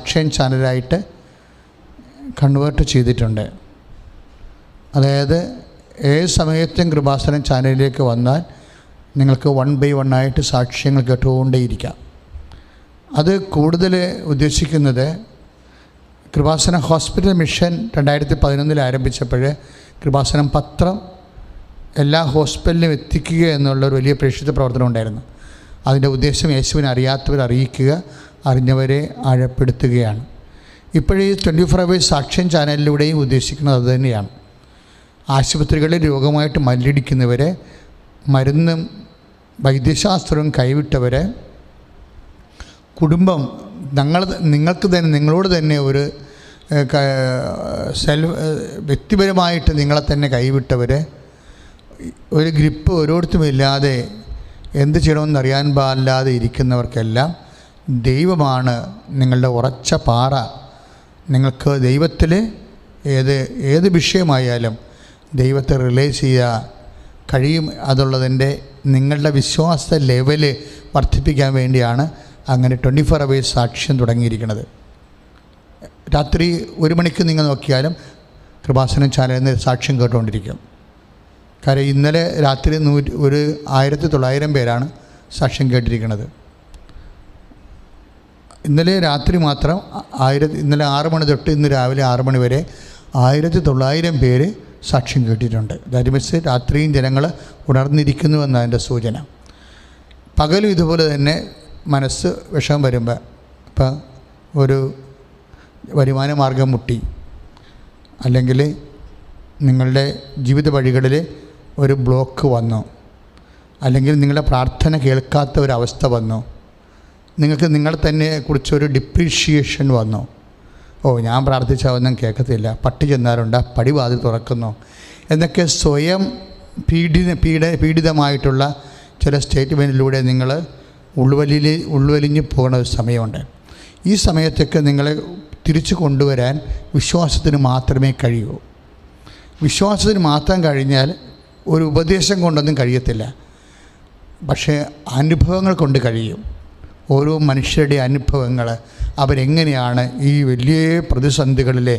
സാക്ഷ്യം ചാനലായിട്ട് കൺവേർട്ട് ചെയ്തിട്ടുണ്ട്. അതായത് ഏത് സമയത്തും കൃപാസനം ചാനലിലേക്ക് വന്നാൽ നിങ്ങൾക്ക് 1 by 1 ആയിട്ട് സാക്ഷ്യങ്ങൾ കേട്ടുകൊണ്ടേയിരിക്കാം. അത് കൂടുതൽ ഉദ്ദേശിക്കുന്നത് കൃപാസനം ഹോസ്പിറ്റൽ മിഷൻ 2011 ആരംഭിച്ചപ്പോൾ കൃപാസനം പത്രം എല്ലാ ഹോസ്പിറ്റലിലും എത്തിക്കുക എന്നുള്ളൊരു വലിയ പ്രേക്ഷിത പ്രവർത്തനം ഉണ്ടായിരുന്നു. അതിൻ്റെ ഉദ്ദേശം യേശുവിനെ അറിയാത്തവരെ അറിയിക്കുക, അറിഞ്ഞവരെ ആഴപ്പെടുത്തുകയാണ്. ഇപ്പോഴീ 24 hours സാക്ഷ്യം ചാനലിലൂടെയും ഉദ്ദേശിക്കുന്നത് അതുതന്നെയാണ്. ആശുപത്രികളിൽ രോഗമായിട്ട് മല്ലടിക്കുന്നവരെ, മരുന്നും വൈദ്യശാസ്ത്രവും കൈവിട്ടവരെ, കുടുംബം നിങ്ങളോട് തന്നെ ഒരു വ്യക്തിപരമായിട്ട് നിങ്ങളെ തന്നെ കൈവിട്ടവരെ, ഒരു ഗ്രിപ്പ് ഓരോരുത്തരുമില്ലാതെ എന്ത് ചെയ്യണമെന്ന് അറിയാൻ പാടില്ലാതെ ഇരിക്കുന്നവർക്കെല്ലാം ദൈവമാണ് നിങ്ങളുടെ ഉറച്ച പാറ. നിങ്ങൾക്ക് ദൈവത്തിൽ ഏത് വിഷയമായാലും ദൈവത്തെ റിലൈസ് ചെയ്യാൻ കഴിയും. അതുള്ളതിൻ്റെ നിങ്ങളുടെ വിശ്വാസ ലെവല് വർദ്ധിപ്പിക്കാൻ വേണ്ടിയാണ് അങ്ങനെ 24 hours സാക്ഷ്യം തുടങ്ങിയിരിക്കുന്നത്. രാത്രി 1 മണിക്ക് നിങ്ങൾ നോക്കിയാലും കൃപാസനം ചാനലിൽ നിന്ന് സാക്ഷ്യം കേട്ടുകൊണ്ടിരിക്കും. കാര്യം ഇന്നലെ രാത്രി 1900 പേരാണ് സാക്ഷ്യം കേട്ടിരിക്കുന്നത്. ഇന്നലെ രാത്രി മാത്രം ഇന്നലെ 6 മണി തൊട്ട് ഇന്ന് രാവിലെ 6 മണി വരെ 1900 പേര് സാക്ഷ്യം കേട്ടിട്ടുണ്ട്. ദാറ്റ് മീൻസ് രാത്രിയും ജനങ്ങൾ ഉണർന്നിരിക്കുന്നുവെന്നതിൻ്റെ സൂചന. പകലും ഇതുപോലെ തന്നെ മനസ്സ് വിഷമം വരുമ്പോൾ, ഇപ്പം ഒരു വരുമാന മാർഗം മുട്ടി, അല്ലെങ്കിൽ നിങ്ങളുടെ ജീവിത വഴികളിൽ ഒരു ബ്ലോക്ക് വന്നു, അല്ലെങ്കിൽ നിങ്ങളുടെ പ്രാർത്ഥന കേൾക്കാത്ത ഒരവസ്ഥ വന്നു, നിങ്ങൾക്ക് നിങ്ങളെ തന്നെ കുറിച്ചൊരു ഡിപ്രീഷിയേഷൻ വന്നു. ഞാൻ പ്രാർത്ഥിച്ചാൽ ഒന്നും കേൾക്കത്തില്ല, പട്ടി ചെന്നാലുണ്ട്, പടിവാതിൽ തുറക്കുന്നു എന്നൊക്കെ സ്വയം പീഡിതമായിട്ടുള്ള ചില സ്റ്റേറ്റ്മെൻറ്റിലൂടെ നിങ്ങൾ ഉൾവലിഞ്ഞ് പോകുന്ന ഒരു സമയമുണ്ട്. ഈ സമയത്തൊക്കെ നിങ്ങളെ തിരിച്ചു കൊണ്ടുവരാൻ വിശ്വാസത്തിന് മാത്രമേ കഴിയൂ. വിശ്വാസത്തിന് മാത്രം കഴിഞ്ഞാൽ ഒരു ഉപദേശം കൊണ്ടൊന്നും കഴിയത്തില്ല, പക്ഷേ അനുഭവങ്ങൾ കൊണ്ട് കഴിയും. ഓരോ മനുഷ്യരുടെ അനുഭവങ്ങൾ, അവരെങ്ങനെയാണ് ഈ വലിയ പ്രതിസന്ധികളിലെ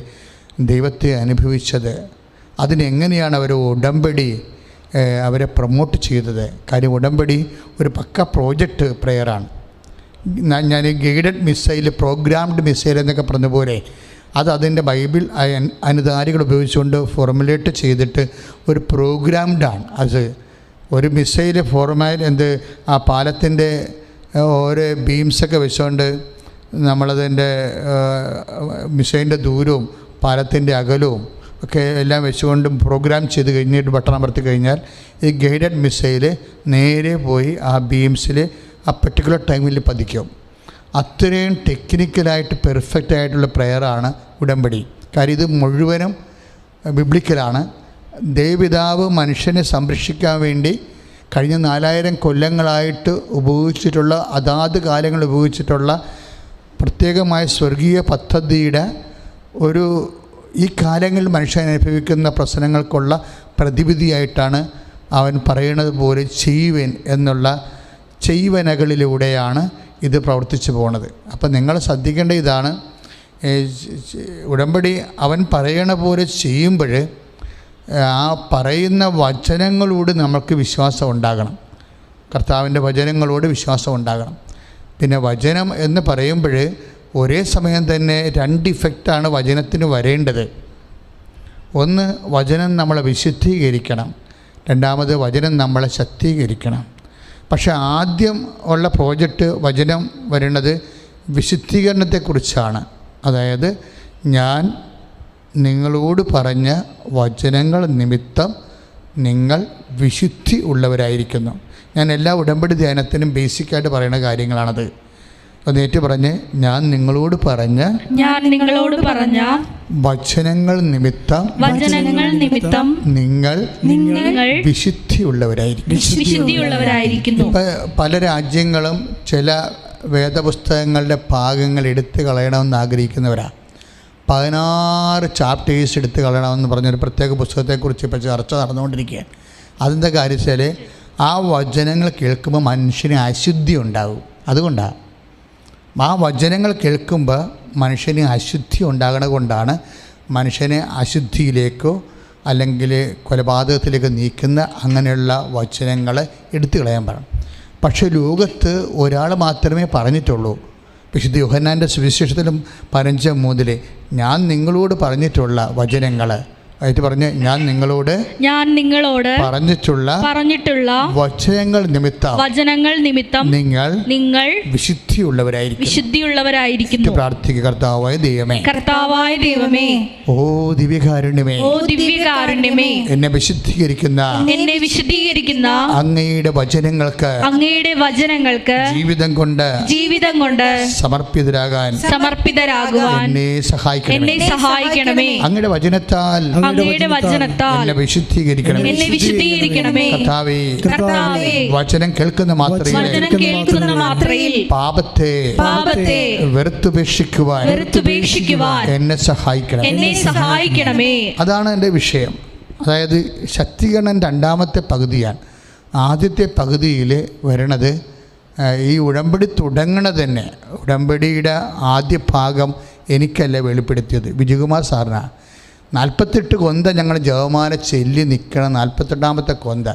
ദൈവത്തെ അനുഭവിച്ചത്, അതിനെങ്ങനെയാണ് അവർ ഉടമ്പടി അവരെ പ്രൊമോട്ട് ചെയ്തത്. കാര്യം ഉടമ്പടി ഒരു പക്ക പ്രോജക്റ്റ് പ്രെയറാണ്. ഞാൻ ഗൈഡഡ് മിസൈൽ, പ്രോഗ്രാംഡ് മിസൈൽ എന്നൊക്കെ പറഞ്ഞ പോലെ അതിൻ്റെ ബൈബിൾ അനുധാരികൾ ഉപയോഗിച്ചുകൊണ്ട് ഫോർമുലേറ്റ് ചെയ്തിട്ട് ഒരു പ്രോഗ്രാംഡാണ്. അത് ഒരു മിസൈൽ ആ പാലത്തിൻ്റെ ഓരോ ബീംസൊക്കെ വെച്ചുകൊണ്ട് നമ്മളതിൻ്റെ മിസൈലിൻ്റെ ദൂരവും പാലത്തിൻ്റെ അകലവും ഒക്കെ എല്ലാം വെച്ചുകൊണ്ട് പ്രോഗ്രാം ചെയ്ത് കഴിഞ്ഞിട്ട് ബട്ടൺ അമർത്തി കഴിഞ്ഞാൽ ഈ ഗൈഡഡ് മിസൈൽ നേരെ പോയി ആ ബീംസിൽ ആ പെർട്ടിക്കുലർ ടൈമിൽ പതിക്കും. അത്രയും ടെക്നിക്കലായിട്ട് പെർഫെക്റ്റ് ആയിട്ടുള്ള പ്രെയറാണ് ഉടമ്പടി. കാര്യം ഇത് മുഴുവനും ബിബ്ലിക്കലാണ്. ദൈവപിതാവ് മനുഷ്യനെ സംരക്ഷിക്കാൻ വേണ്ടി കഴിഞ്ഞ 4000 കൊല്ലങ്ങളായിട്ട് ഉപയോഗിച്ചിട്ടുള്ള, അതാത് കാലങ്ങൾ ഉപയോഗിച്ചിട്ടുള്ള പ്രത്യേകമായ സ്വർഗീയ പദ്ധതിയുടെ ഈ കാലങ്ങളിൽ മനുഷ്യൻ അനുഭവിക്കുന്ന പ്രശ്നങ്ങൾക്കുള്ള പ്രതിവിധിയായിട്ടാണ് അവൻ പറയുന്നത് പോലെ ചെയ്യുവൻ എന്നുള്ള ചെയ്വനകളിലൂടെയാണ് ഇത് പ്രവർത്തിച്ചു പോകുന്നത്. അപ്പം നിങ്ങൾ ശ്രദ്ധിക്കേണ്ട ഇതാണ്, ഉടമ്പടി അവൻ പറയണ പോലെ ചെയ്യുമ്പോൾ ആ പറയുന്ന വചനങ്ങളോട് നമുക്ക് വിശ്വാസം ഉണ്ടാകണം. കർത്താവിൻ്റെ വചനങ്ങളോട് വിശ്വാസം ഉണ്ടാകണം. പിന്നെ വചനം എന്ന് പറയുമ്പോൾ ഒരേ സമയം തന്നെ 2 ഇഫക്റ്റാണ് വചനത്തിന് വരേണ്ടത്. ഒന്ന്, വചനം നമ്മളെ വിശുദ്ധീകരിക്കണം. രണ്ടാമത്, വചനം നമ്മളെ ശക്തീകരിക്കണം. പക്ഷേ ആദ്യം ഉള്ള പ്രോജക്റ്റ് വചനം വരുന്നത് വിശുദ്ധീകരണത്തെക്കുറിച്ചാണ്. അതായത് ഞാൻ നിങ്ങളോട് പറഞ്ഞ വചനങ്ങൾ നിമിത്തം നിങ്ങൾ വിശുദ്ധി ഉള്ളവരായിരിക്കുന്നു. ഞാൻ എല്ലാ ഉടമ്പടി ധ്യാനത്തിനും ബേസിക്കായിട്ട് പറയുന്ന കാര്യങ്ങളാണത്. നേറ്റ് പറഞ്ഞ് ഞാൻ നിങ്ങളോട് പറഞ്ഞ വചനങ്ങൾ നിമിത്തം നിങ്ങൾ വിശുദ്ധിയുള്ളവരായിരിക്കുന്നു. പല രാജ്യങ്ങളും ചില വേദപുസ്തകങ്ങളുടെ ഭാഗങ്ങൾ എടുത്തു കളയണമെന്ന് ആഗ്രഹിക്കുന്നവരാണ്. 16 ചാപ്റ്റേഴ്സ് എടുത്ത് കളയണമെന്ന് പറഞ്ഞൊരു പ്രത്യേക പുസ്തകത്തെക്കുറിച്ച് ഇപ്പോൾ ചർച്ച നടന്നുകൊണ്ടിരിക്കുകയാണ്. അതിൻ്റെ കാര്യത്തിൽ ആ വചനങ്ങൾ കേൾക്കുമ്പോൾ മനുഷ്യന് അശുദ്ധി ഉണ്ടാകും. അതുകൊണ്ടാണ് ആ വചനങ്ങൾ കേൾക്കുമ്പോൾ മനുഷ്യന് അശുദ്ധി ഉണ്ടാകണ കൊണ്ടാണ് മനുഷ്യനെ അശുദ്ധിയിലേക്കോ അല്ലെങ്കിൽ കൊലപാതകത്തിലേക്ക് നീക്കുന്ന അങ്ങനെയുള്ള വചനങ്ങൾ എടുത്തു കളയാൻ പറയണം. പക്ഷേ ലോകത്ത് ഒരാൾ മാത്രമേ പറഞ്ഞിട്ടുള്ളൂ. വിശുദ്ധ യോഹന്നാൻ്റെ സുവിശേഷത്തിലും 15:3 ഞാൻ നിങ്ങളോട് പറഞ്ഞിട്ടുള്ള വചനങ്ങൾ ആയിട്ട് പറഞ്ഞ് ഞാൻ നിങ്ങളോട് പറഞ്ഞിട്ടുള്ള വചനങ്ങൾ നിമിത്തം നിങ്ങൾ വിശുദ്ധിയുള്ളവരായിരിക്കുന്നു. പ്രാർത്ഥിക്കുക. കർത്താവായ ദൈവമേ, ഓ ദിവ്യകാരുണ്യമേ, എന്നെ വിശുദ്ധീകരിക്കുന്ന അങ്ങയുടെ വചനങ്ങൾക്ക് ജീവിതം കൊണ്ട് സമർപ്പിതരാകാൻ എന്നെ സഹായിക്കണമേ. അങ്ങയുടെ വചനത്താൽ എന്നെ വിശുദ്ധീകരിക്കണമേ. കർത്താവേ, വചനം കേൾക്കുന്ന മാത്രയിൽ പാപത്തെ വെറുത്തുപേക്ഷിക്കുവാൻ എന്നെ സഹായിക്കണമേ. അതാണ് എൻ്റെ വിഷയം. അതായത് ശക്തീകരണം രണ്ടാമത്തെ പകുതിയാണ്. ആദ്യത്തെ പകുതിയിൽ വരണത് ഈ ഉടമ്പടി തുടങ്ങണത് തന്നെ, ഉടമ്പടിയുടെ ആദ്യ ഭാഗം എനിക്കല്ല വെളിപ്പെടുത്തിയത്, വിജയകുമാർ സാറിനാണ്. 48 കൊന്ത ഞങ്ങൾ ജപമാല ചൊല്ലി നിൽക്കണം. 48ാമത്തെ കൊന്ത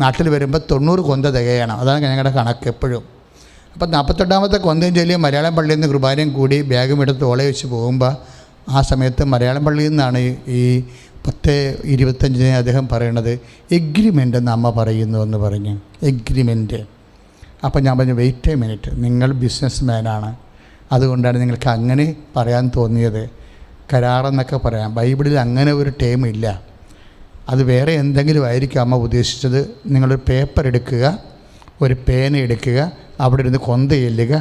നാട്ടിൽ വരുമ്പോൾ 90 കൊന്ത തികയണം. അതാണ് ഞങ്ങളുടെ കണക്ക് എപ്പോഴും. അപ്പം 48ാമത്തെ കൊന്തയും ചൊല്ലി മലയാളം പള്ളിയിൽ നിന്ന് കുർബാനയും കൂടി ബാഗും എടുത്ത് ഓളെ വെച്ച് പോകുമ്പോൾ ആ സമയത്ത് മലയാളം പള്ളിയിൽ നിന്നാണ് ഈ 10:25 അദ്ദേഹം പറയണത് എഗ്രിമെൻ്റ് എന്ന് അമ്മ പറയുന്നു എന്ന് പറഞ്ഞ്. എഗ്രിമെൻറ്റ്. അപ്പം ഞാൻ പറഞ്ഞു വെയിറ്റ് എ മിനിറ്റ്, നിങ്ങൾ ബിസിനസ് മാനാണ്, അതുകൊണ്ടാണ് നിങ്ങൾക്ക് അങ്ങനെ പറയാൻ തോന്നിയത്. കരാറെന്നൊക്കെ പറയാം. ബൈബിളിൽ അങ്ങനെ ഒരു ടേം ഇല്ല. അത് വേറെ എന്തെങ്കിലും ആയിരിക്കും അമ്മ ഉദ്ദേശിച്ചത്. നിങ്ങളൊരു പേപ്പർ എടുക്കുക, ഒരു പേന എടുക്കുക, അവിടെ ഇരുന്ന് കൊന്ത ചെല്ലുക,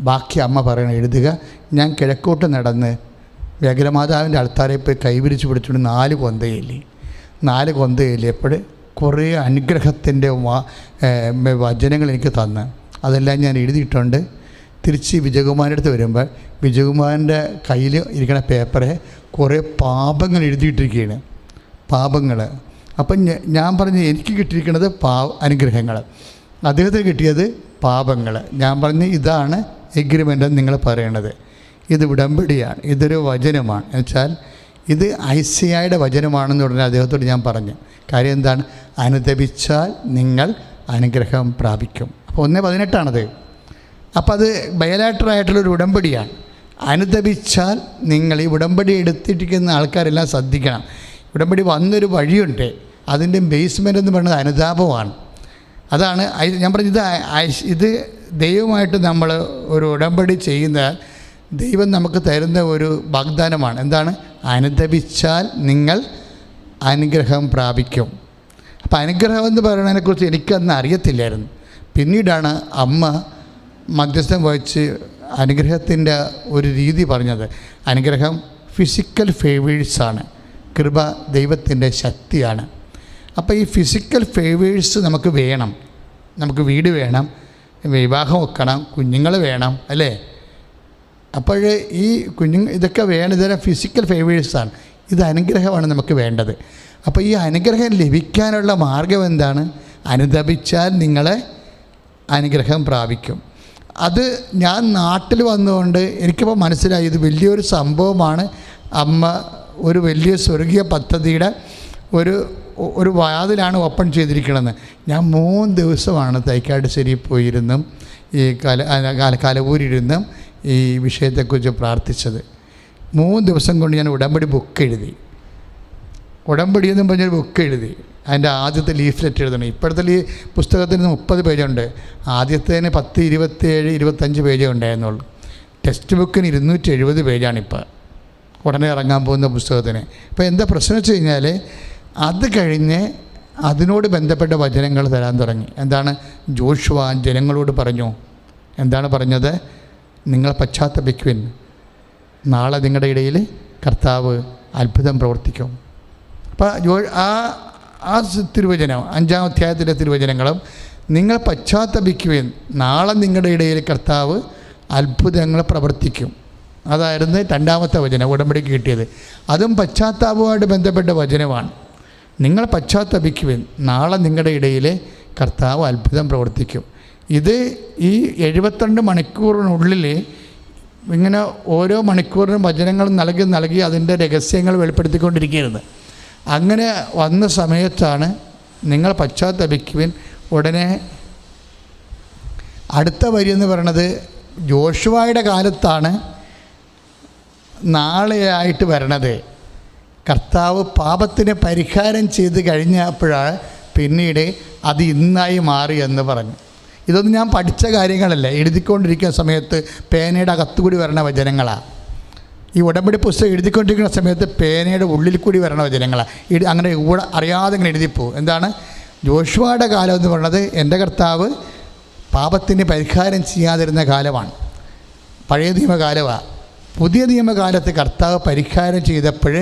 ബാക്കി അമ്മ പറയണ എഴുതുക. ഞാൻ കിഴക്കോട്ട് നടന്ന് വ്യഗ്രമാതാവിൻ്റെ ആൾത്താരെ പോയി കൈവിരിച്ച് പിടിച്ചുകൊണ്ട് 4 കൊന്ത ചെല്ലിയപ്പോൾ കുറേ അനുഗ്രഹത്തിൻ്റെ വചനങ്ങൾ എനിക്ക് തന്ന് അതെല്ലാം ഞാൻ എഴുതിയിട്ടുണ്ട്. തിരിച്ച് വിജയകുമാരൻ്റെ അടുത്ത് വരുമ്പോൾ വിജയകുമാരൻ്റെ കയ്യിൽ ഇരിക്കുന്ന പേപ്പറെ കുറേ പാപങ്ങൾ എഴുതിയിട്ടിരിക്കുകയാണ്. പാപങ്ങൾ. അപ്പം ഞാൻ പറഞ്ഞു എനിക്ക് കിട്ടിയിരിക്കുന്നത് അനുഗ്രഹങ്ങൾ, അദ്ദേഹത്തിന് കിട്ടിയത് പാപങ്ങൾ. ഞാൻ പറഞ്ഞു ഇതാണ് എഗ്രിമെൻ്റ് എന്ന് നിങ്ങൾ പറയണത്. ഇത് ഉടമ്പടിയാണ്, ഇതൊരു വചനമാണ്. എന്നുവെച്ചാൽ ഇത് ഐസിയായുടെ വചനമാണെന്ന് പറഞ്ഞാൽ അദ്ദേഹത്തോട് ഞാൻ പറഞ്ഞു. കാര്യം എന്താണ്? അനുദപിച്ചാൽ നിങ്ങൾ അനുഗ്രഹം പ്രാപിക്കും. അപ്പോൾ 1:18 അപ്പോൾ അത് ബയലാറ്ററായിട്ടുള്ളൊരു ഉടമ്പടിയാണ്. അനുദപിച്ചാൽ നിങ്ങൾ ഈ ഉടമ്പടി എടുത്തിരിക്കുന്ന ആൾക്കാരെല്ലാം ശ്രദ്ധിക്കണം. ഉടമ്പടി വന്നൊരു വഴിയുണ്ട്, അതിൻ്റെ ബേസ്മെൻ്റ് എന്ന് പറയുന്നത് അനുതാപമാണ്. അതാണ് ഞാൻ പറഞ്ഞത്. ഇത് ദൈവമായിട്ട് നമ്മൾ ഒരു ഉടമ്പടി ചെയ്യുന്ന ദൈവം നമുക്ക് തരുന്ന ഒരു വാഗ്ദാനമാണ്. എന്താണ്? അനുദപിച്ചാൽ നിങ്ങൾ അനുഗ്രഹം പ്രാപിക്കും. അപ്പോൾ അനുഗ്രഹം എന്ന് പറയുന്നതിനെക്കുറിച്ച് എനിക്കന്ന് അറിയത്തില്ലായിരുന്നു. പിന്നീടാണ് അമ്മ മധ്യസ്ഥം വഹിച്ച് അനുഗ്രഹത്തിൻ്റെ ഒരു രീതി പറഞ്ഞത്. അനുഗ്രഹം ഫിസിക്കൽ ഫേവേഴ്സാണ്, കൃപ ദൈവത്തിൻ്റെ ശക്തിയാണ്. അപ്പോൾ ഈ ഫിസിക്കൽ ഫേവേഴ്സ് നമുക്ക് വേണം. നമുക്ക് വീട് വേണം, വിവാഹം വെക്കണം, കുഞ്ഞുങ്ങൾ വേണം, അല്ലേ? അപ്പോൾ ഈ ഇതൊക്കെ വേണം. ഇതെല്ലാം ഫിസിക്കൽ ഫേവേഴ്സാണ്. ഇത് അനുഗ്രഹമാണ് നമുക്ക് വേണ്ടത്. അപ്പോൾ ഈ അനുഗ്രഹം ലഭിക്കാനുള്ള മാർഗം എന്താണ്? അനുദപിച്ചാൽ നിങ്ങളെ അനുഗ്രഹം പ്രാപിക്കും. അത് ഞാൻ നാട്ടിൽ വന്നുകൊണ്ട് എനിക്കിപ്പോൾ മനസ്സിലായി ഇത് വലിയൊരു സംഭവമാണ്. അമ്മ ഒരു വലിയ സ്വർഗീയ പദ്ധതിയുടെ ഒരു വാതിലാണ് ഓപ്പൺ ചെയ്തിരിക്കണമെന്ന്. ഞാൻ 3 ദിവസമാണ് തൈക്കാട്ടുശ്ശേരി പോയിരുന്നും ഈ കലവൂരിരുന്നും ഈ വിഷയത്തെക്കുറിച്ച് പ്രാർത്ഥിച്ചത്. 3 ദിവസം കൊണ്ട് ഞാൻ ഉടമ്പടി ബുക്ക് എഴുതി. ഉടമ്പടി എന്നും പറഞ്ഞൊരു ബുക്ക് എഴുതി. അതിൻ്റെ ആദ്യത്തെ ലീഫ്ലെറ്റ് എഴുതണം. ഇപ്പോഴത്തെ പുസ്തകത്തിന് 30 പേജുണ്ട്. ആദ്യത്തേന് 10, 27, 25 പേജേ ഉണ്ടായിരുന്നുള്ളൂ. ടെക്സ്റ്റ് ബുക്കിന് 270 പേജാണിപ്പോൾ ഉടനെ ഇറങ്ങാൻ പോകുന്ന പുസ്തകത്തിന്. അപ്പോൾ എന്താ പ്രശ്നം വെച്ച് കഴിഞ്ഞാൽ അത് കഴിഞ്ഞ് അതിനോട് ബന്ധപ്പെട്ട വചനങ്ങൾ തരാൻ തുടങ്ങി. എന്താണ്? ജോഷുവ ജനങ്ങളോട് പറഞ്ഞു. എന്താണ് പറഞ്ഞത്? നിങ്ങൾ പശ്ചാത്തപിക്കുവിൻ, നാളെ നിങ്ങളുടെ ഇടയിൽ കർത്താവ് അത്ഭുതം പ്രവർത്തിക്കും. അപ്പോൾ ആ തിരുവചനം 5-ാം അധ്യായത്തിലെ തിരുവചനങ്ങളും നിങ്ങൾ പശ്ചാത്തപിക്കുവിൻ, നാളെ നിങ്ങളുടെ ഇടയിൽ കർത്താവ് അത്ഭുതങ്ങൾ പ്രവർത്തിക്കും. അതായിരുന്നു 2ാമത്തെ വചനം ഉടമ്പടിക്ക് കിട്ടിയത്. അതും പശ്ചാത്താപവുമായിട്ട് ബന്ധപ്പെട്ട വചനമാണ്. നിങ്ങൾ പശ്ചാത്തപിക്കുവിൻ, നാളെ നിങ്ങളുടെ ഇടയിൽ കർത്താവ് അത്ഭുതം പ്രവർത്തിക്കും. ഇത് ഈ 72 മണിക്കൂറിനുള്ളിൽ ഇങ്ങനെ ഓരോ മണിക്കൂറിനും വചനങ്ങൾ നൽകി അതിൻ്റെ രഹസ്യങ്ങൾ വെളിപ്പെടുത്തിക്കൊണ്ടിരിക്കുകയായിരുന്നു. അങ്ങനെ വന്ന സമയത്താണ് നിങ്ങൾ പശ്ചാത്തപിക്കുവിൻ. ഉടനെ അടുത്ത വരി എന്ന് പറയുന്നത് ജോഷുവയുടെ കാലത്താണ് നാളെയായിട്ട് വരണത്. കർത്താവ് പാപത്തിന് പരിഹാരം ചെയ്ത് കഴിഞ്ഞപ്പോഴാണ് പിന്നീട് അത് ഇന്നായി മാറി എന്ന് പറഞ്ഞു. ഇതൊന്നും ഞാൻ പഠിച്ച കാര്യങ്ങളല്ല, എഴുതിക്കൊണ്ടിരിക്കുന്ന സമയത്ത് പേനയുടെ അകത്തുകൂടി വരണ വചനങ്ങളാണ്. ഈ ഉടമ്പടി പുസ്തകം എഴുതിക്കൊണ്ടിരിക്കുന്ന സമയത്ത് പേനയുടെ ഉള്ളിൽ കൂടി വരണ വചനങ്ങളാണ്. അങ്ങനെ കൂടെ അറിയാതെ ഇങ്ങനെ എഴുതിപ്പോവും. എന്താണ് ജോഷുവയുടെ കാലം എന്ന് പറയുന്നത്? എൻ്റെ കർത്താവ് പാപത്തിന് പരിഹാരം ചെയ്യാതിരുന്ന കാലമാണ്, പഴയ നിയമകാലമാണ്. പുതിയ നിയമകാലത്ത് കർത്താവ് പരിഹാരം ചെയ്തപ്പോൾ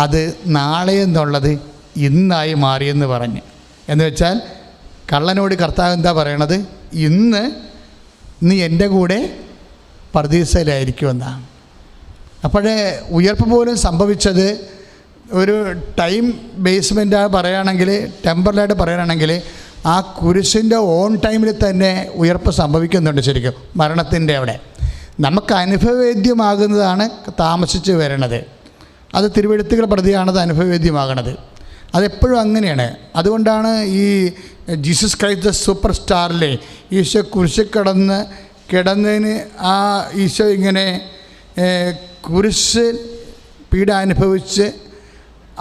അത് നാളെ എന്നുള്ളത് ഇന്നായി മാറിയെന്ന് പറഞ്ഞ്. എന്ന് വെച്ചാൽ കള്ളനോട് കർത്താവ് എന്താ പറയണത്? ഇന്ന് നീ എൻ്റെ കൂടെ പർദീസയിലായിരിക്കുമെന്നാണ്. അപ്പോഴേ ഉയർപ്പ് പോലും സംഭവിച്ചത് ഒരു ടൈം ബേസ്മെൻ്റ് പറയുകയാണെങ്കിൽ, ടെമ്പറലായിട്ട് പറയുകയാണെങ്കിൽ ആ കുരിശിൻ്റെ ഓൺ ടൈമിൽ തന്നെ ഉയർപ്പ് സംഭവിക്കുന്നുണ്ട്. ശരിക്കും മരണത്തിൻ്റെ അവിടെ നമുക്ക് അനുഭവവേദ്യമാകുന്നതാണ് താമസിച്ച് വരണത്. അത് തിരുവെഴുത്തുകൾ പ്രതിയാണത് അനുഭവവേദ്യമാകണത്. അതെപ്പോഴും അങ്ങനെയാണ്. അതുകൊണ്ടാണ് ഈ ജീസസ് ക്രൈസ്റ്റ് ദ സൂപ്പർ സ്റ്റാറിലെ ഈശോ കുരിശിൽ കിടന്നതിന് ആ ഈശോ ഇങ്ങനെ കുരിശ് പീഡ അനുഭവിച്ച്,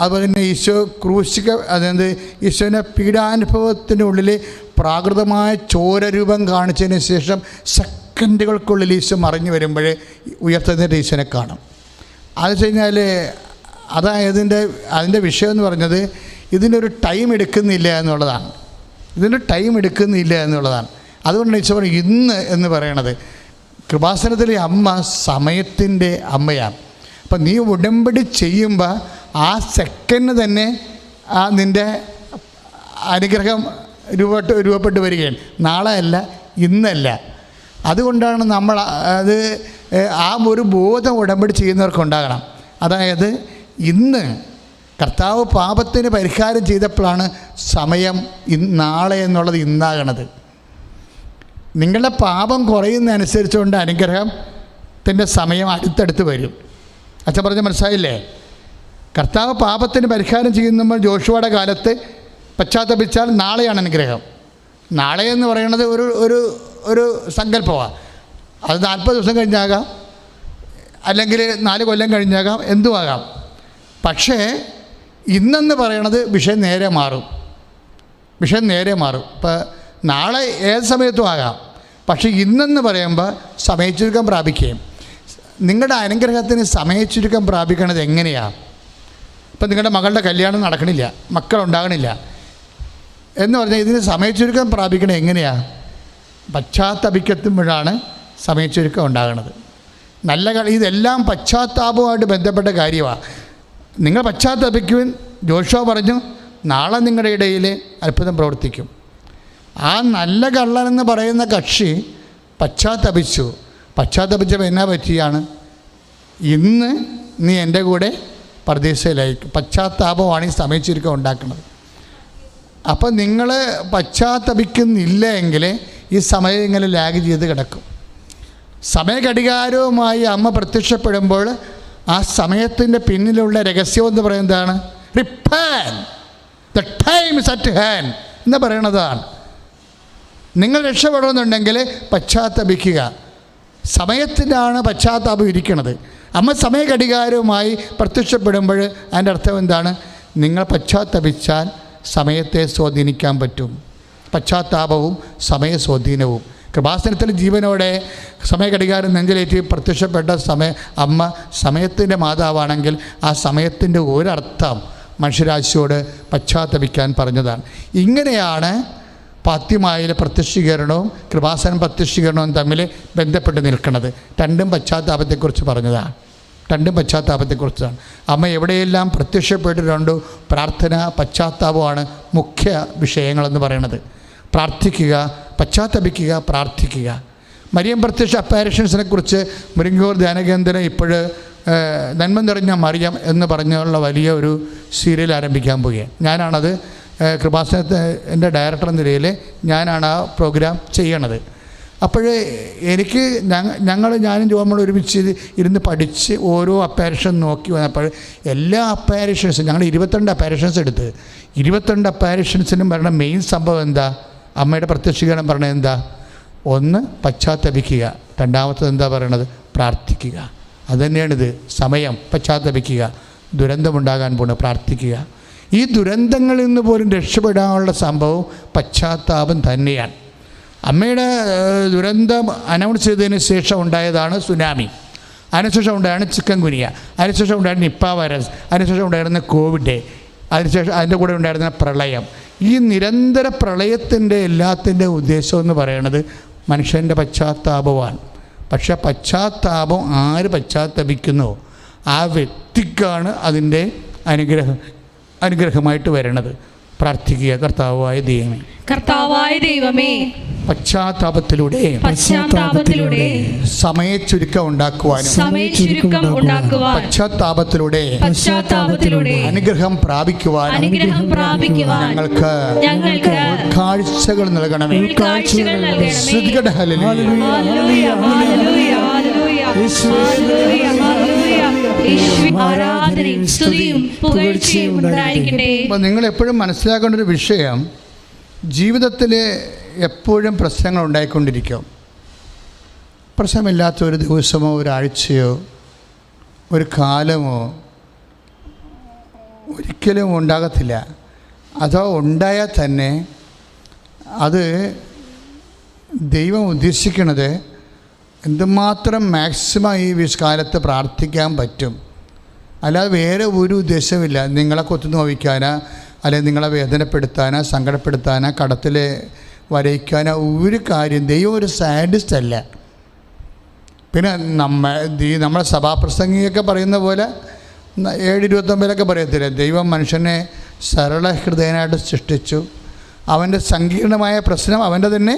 അതുപോലെ തന്നെ ഈശോ അതായത് ഈശോൻ്റെ പീഡാനുഭവത്തിൻ്റെ ഉള്ളിൽ പ്രാകൃതമായ ചോരരൂപം കാണിച്ചതിന് ശേഷം സെക്കൻഡുകൾക്കുള്ളിൽ ഈശോ മറിഞ്ഞു വരുമ്പോൾ ഉയർത്തുന്നതിൻ്റെ ഈശോനെ കാണും. അത് വെച്ച് കഴിഞ്ഞാൽ അതിൻ്റെ വിഷയം എന്ന് പറഞ്ഞത് ഇതിനൊരു ടൈം എടുക്കുന്നില്ല എന്നുള്ളതാണ്. അതുകൊണ്ടാണ് ഈശോ പറഞ്ഞു ഇന്ന് എന്ന് പറയണത്. കൃപാസനത്തിലെ അമ്മ സമയത്തിൻ്റെ അമ്മയാണ്. അപ്പം നീ ഉടമ്പടി ചെയ്യുമ്പോൾ ആ സെക്കൻഡ് തന്നെ ആ നിൻ്റെ അനുഗ്രഹം രൂപപ്പെട്ട് വരികയാണ്. നാളെ അല്ല, ഇന്നല്ല. അതുകൊണ്ടാണ് നമ്മൾ അത് ആ ഒരു ബോധം ഉടമ്പടി ചെയ്യുന്നവർക്കുണ്ടാകണം. അതായത് ഇന്ന് കർത്താവ് പാപത്തിന് പരിഹാരം ചെയ്തപ്പോഴാണ് സമയം നാളെ എന്നുള്ളത് ഇന്നാകണത്. നിങ്ങളുടെ പാപം കുറയുന്നതനുസരിച്ചുകൊണ്ട് അനുഗ്രഹത്തിൻ്റെ സമയം അടുത്തടുത്ത് വരും. അച്ഛൻ പറഞ്ഞ മനസ്സിലായില്ലേ? കർത്താവ് പാപത്തിന് പരിഹാരം ചെയ്യുമ്പോൾ ജോഷുവയുടെ കാലത്ത് പശ്ചാത്തപിച്ചാൽ നാളെയാണ് അനുഗ്രഹം. നാളെ എന്ന് പറയുന്നത് ഒരു സങ്കല്പമാണ്. അത് 40 ദിവസം കഴിഞ്ഞാകാം, അല്ലെങ്കിൽ 4 കൊല്ലം കഴിഞ്ഞാകാം, എന്തുമാകാം. പക്ഷേ ഇന്നെന്ന് പറയണത് വിഷയം നേരെ മാറും. ഇപ്പം നാളെ ഏത് സമയത്തും ആകാം. പക്ഷേ ഇന്നെന്ന് പറയുമ്പോൾ സമയച്ചുരുക്കം പ്രാപിക്കുകയും. നിങ്ങളുടെ അനുഗ്രഹത്തിന് സമയച്ചുരുക്കം പ്രാപിക്കണത് എങ്ങനെയാണ്? ഇപ്പം നിങ്ങളുടെ മകളുടെ കല്യാണം നടക്കണില്ല, മക്കളുണ്ടാകണില്ല എന്ന് പറഞ്ഞാൽ ഇതിന് സമയച്ചുരുക്കം പ്രാപിക്കണത് എങ്ങനെയാണ്? പശ്ചാത്തപിക്കുമ്പോഴാണ് സമയച്ചുരുക്കം ഉണ്ടാകുന്നത്. ഇതെല്ലാം പശ്ചാത്താപവുമായിട്ട് ബന്ധപ്പെട്ട കാര്യമാണ്. നിങ്ങൾ പശ്ചാത്തപിക്കുവിൻ. ജോഷുവ പറഞ്ഞു നാളെ നിങ്ങളുടെ ഇടയിൽ അത്ഭുതം പ്രവർത്തിക്കും. ആ നല്ല കള്ളനെന്ന് പറയുന്ന കക്ഷി പശ്ചാത്തപിച്ചപ്പോൾ എന്നാ പറ്റിയാണ്? ഇന്ന് നീ എൻ്റെ കൂടെ പർദീസയിലായിരിക്കും. പശ്ചാത്താപമാണ് ഈ സമയച്ചുരുക്കം ഉണ്ടാക്കുന്നത്. അപ്പം നിങ്ങൾ പശ്ചാത്തപിക്കുന്നില്ല എങ്കിൽ ഈ സമയം ഇങ്ങനെ ലാഗ് ചെയ്ത് കിടക്കും. സമയഘടികാരവുമായി അമ്മ പ്രത്യക്ഷപ്പെടുമ്പോൾ ആ സമയത്തിൻ്റെ പിന്നിലുള്ള രഹസ്യം എന്ന് പറയുന്നതാണ് repent, the time is at hand എന്ന് പറയണതാണ്. നിങ്ങൾ രക്ഷപ്പെടണമെന്നുണ്ടെങ്കിൽ പശ്ചാത്തപിക്കുക. സമയത്തിലാണ് പശ്ചാത്താപം ഇരിക്കുന്നത്. അമ്മ സമയഘടികാരവുമായി പ്രത്യക്ഷപ്പെടുമ്പോൾ അതിൻ്റെ അർത്ഥം എന്താണ്? നിങ്ങൾ പശ്ചാത്തപിച്ചാൽ സമയത്തെ സ്വാധീനിക്കാൻ പറ്റും. പശ്ചാത്താപവും സമയ സ്വാധീനവും. കൃപാസനത്തിൽ ജീവനോടെ സമയഘടികാരം നെഞ്ചിലേറ്റി പ്രത്യക്ഷപ്പെട്ട അമ്മ സമയത്തിൻ്റെ മാതാവാണെങ്കിൽ ആ സമയത്തിൻ്റെ ഒരർത്ഥം മനുഷ്യരാശിയോട് പശ്ചാത്തപിക്കാൻ പറഞ്ഞതാണ്. ഇങ്ങനെയാണ് ഫാത്തിമയിലെ പ്രത്യക്ഷീകരണവും കൃപാസനം പ്രത്യക്ഷീകരണവും തമ്മിൽ ബന്ധപ്പെട്ട് നിൽക്കുന്നത്. രണ്ടും പശ്ചാത്താപത്തെക്കുറിച്ചാണ്. അമ്മ എവിടെയെല്ലാം പ്രത്യക്ഷപ്പെട്ടിട്ടുണ്ടോ പ്രാർത്ഥന, പശ്ചാത്താപമാണ് മുഖ്യ വിഷയങ്ങളെന്ന് പറയുന്നത്. പ്രാർത്ഥിക്കുക, പശ്ചാത്തപിക്കുക, പ്രാർത്ഥിക്കുക. മരിയം പ്രത്യക്ഷ അപ്പാരിഷൻസിനെ കുറിച്ച് മുരിങ്ങൂർ ധ്യാനകേന്ദ്രം ഇപ്പോൾ നന്മ നിറഞ്ഞ മറിയം എന്ന് പറഞ്ഞുള്ള വലിയ ഒരു സീരിയൽ ആരംഭിക്കാൻ പോവുകയാണ്. ഞാനാണത് കൃപാസനത്തിൻ്റെ ഡയറക്ടർ എന്ന നിലയിൽ ഞാനാണ് ആ പ്രോഗ്രാം ചെയ്യണത്. അപ്പോൾ എനിക്ക് ഞാനും ജോമോൾ ഒരുമിച്ച് ഇരുന്ന് പഠിച്ച് ഓരോ അപ്പാരിഷൻ നോക്കി വന്നപ്പോൾ എല്ലാ അപ്പാരിഷൻസും ഞങ്ങൾ 22 അപ്പാരിഷൻസ് എടുത്ത് 22 അപ്പാരിഷൻസിനും പറഞ്ഞ മെയിൻ സംഭവം എന്താ? അമ്മയുടെ പ്രത്യക്ഷീകരണം പറഞ്ഞത് എന്താ? ഒന്ന് പശ്ചാത്തപിക്കുക, രണ്ടാമത്തത് എന്താ പറയണത്? പ്രാർത്ഥിക്കുക. അതുതന്നെയാണിത്. സമയം പശ്ചാത്തപിക്കുക, ദുരന്തമുണ്ടാകാൻ പോണ്, പ്രാർത്ഥിക്കുക. ഈ ദുരന്തങ്ങളിൽ നിന്ന് പോലും രക്ഷപ്പെടാനുള്ള സംഭവം പശ്ചാത്താപം തന്നെയാണ്. അമ്മയുടെ ദുരന്തം അനൗൺസ് ചെയ്തതിന് ശേഷം ഉണ്ടായതാണ് സുനാമി, അതിനുശേഷം ഉണ്ടായാണ് ചിക്കൻ ഗുനിയ, അതിനുശേഷം ഉണ്ടായിരുന്ന നിപ്പ വൈറസ്, അതിനുശേഷം ഉണ്ടായിരുന്ന കോവിഡ്, അതിനുശേഷം അതിൻ്റെ കൂടെ ഉണ്ടായിരുന്ന പ്രളയം. ഈ നിരന്തര പ്രളയത്തിൻ്റെ എല്ലാത്തിൻ്റെ ഉദ്ദേശം എന്ന് പറയുന്നത് മനുഷ്യൻ്റെ പശ്ചാത്താപമാണ്. പക്ഷേ പശ്ചാത്താപം ആര് പശ്ചാത്തപിക്കുന്നോ ആ വ്യക്തിക്കാണ് അതിൻ്റെ അനുഗ്രഹമായിട്ട് വരണത്. പ്രാർത്ഥിക്കുക. കർത്താവായ ദൈവമേ പശ്ചാത്താപത്തിലൂടെ സമയച്ചുരുക്കം ഉണ്ടാക്കുവാനും പശ്ചാത്താപത്തിലൂടെ അനുഗ്രഹം പ്രാപിക്കുവാനും ഞങ്ങൾക്ക് കാഴ്ചകൾ നൽകണമേ. നിങ്ങൾ എപ്പോഴും മനസ്സിലാക്കേണ്ട ഒരു വിഷയം, ജീവിതത്തിൽ എപ്പോഴും പ്രശ്നങ്ങൾ ഉണ്ടായിക്കൊണ്ടിരിക്കും. പ്രശ്നമില്ലാത്ത ഒരു ദിവസമോ ഒരാഴ്ചയോ ഒരു കാലമോ ഒരിക്കലും ഉണ്ടാകത്തില്ല. അതോ ഉണ്ടായാൽ തന്നെ അത് ദൈവം ഉദ്ദേശിക്കുന്നത് എന്തുമാത്രം മാക്സിമം ഈ കാലത്ത് പ്രാർത്ഥിക്കാൻ പറ്റും. അല്ലാതെ വേറെ ഒരു ഉദ്ദേശമില്ല. നിങ്ങളെ കൊത്തു നോവിക്കാനോ അല്ലെങ്കിൽ നിങ്ങളെ വേദനപ്പെടുത്താനോ സങ്കടപ്പെടുത്താനോ കടത്തിൽ വരയ്ക്കാനോ ഒരു കാര്യം. ദൈവം ഒരു സാഡിസ്റ്റ് അല്ല. പിന്നെ നമ്മളെ സഭാപ്രസംഗിയൊക്കെ പറയുന്ന പോലെ 7:29 പറയത്തില്ല, ദൈവം മനുഷ്യനെ സരള ഹൃദയനായിട്ട് സൃഷ്ടിച്ചു, അവൻ്റെ സങ്കീർണമായ പ്രശ്നം അവൻ്റെ തന്നെ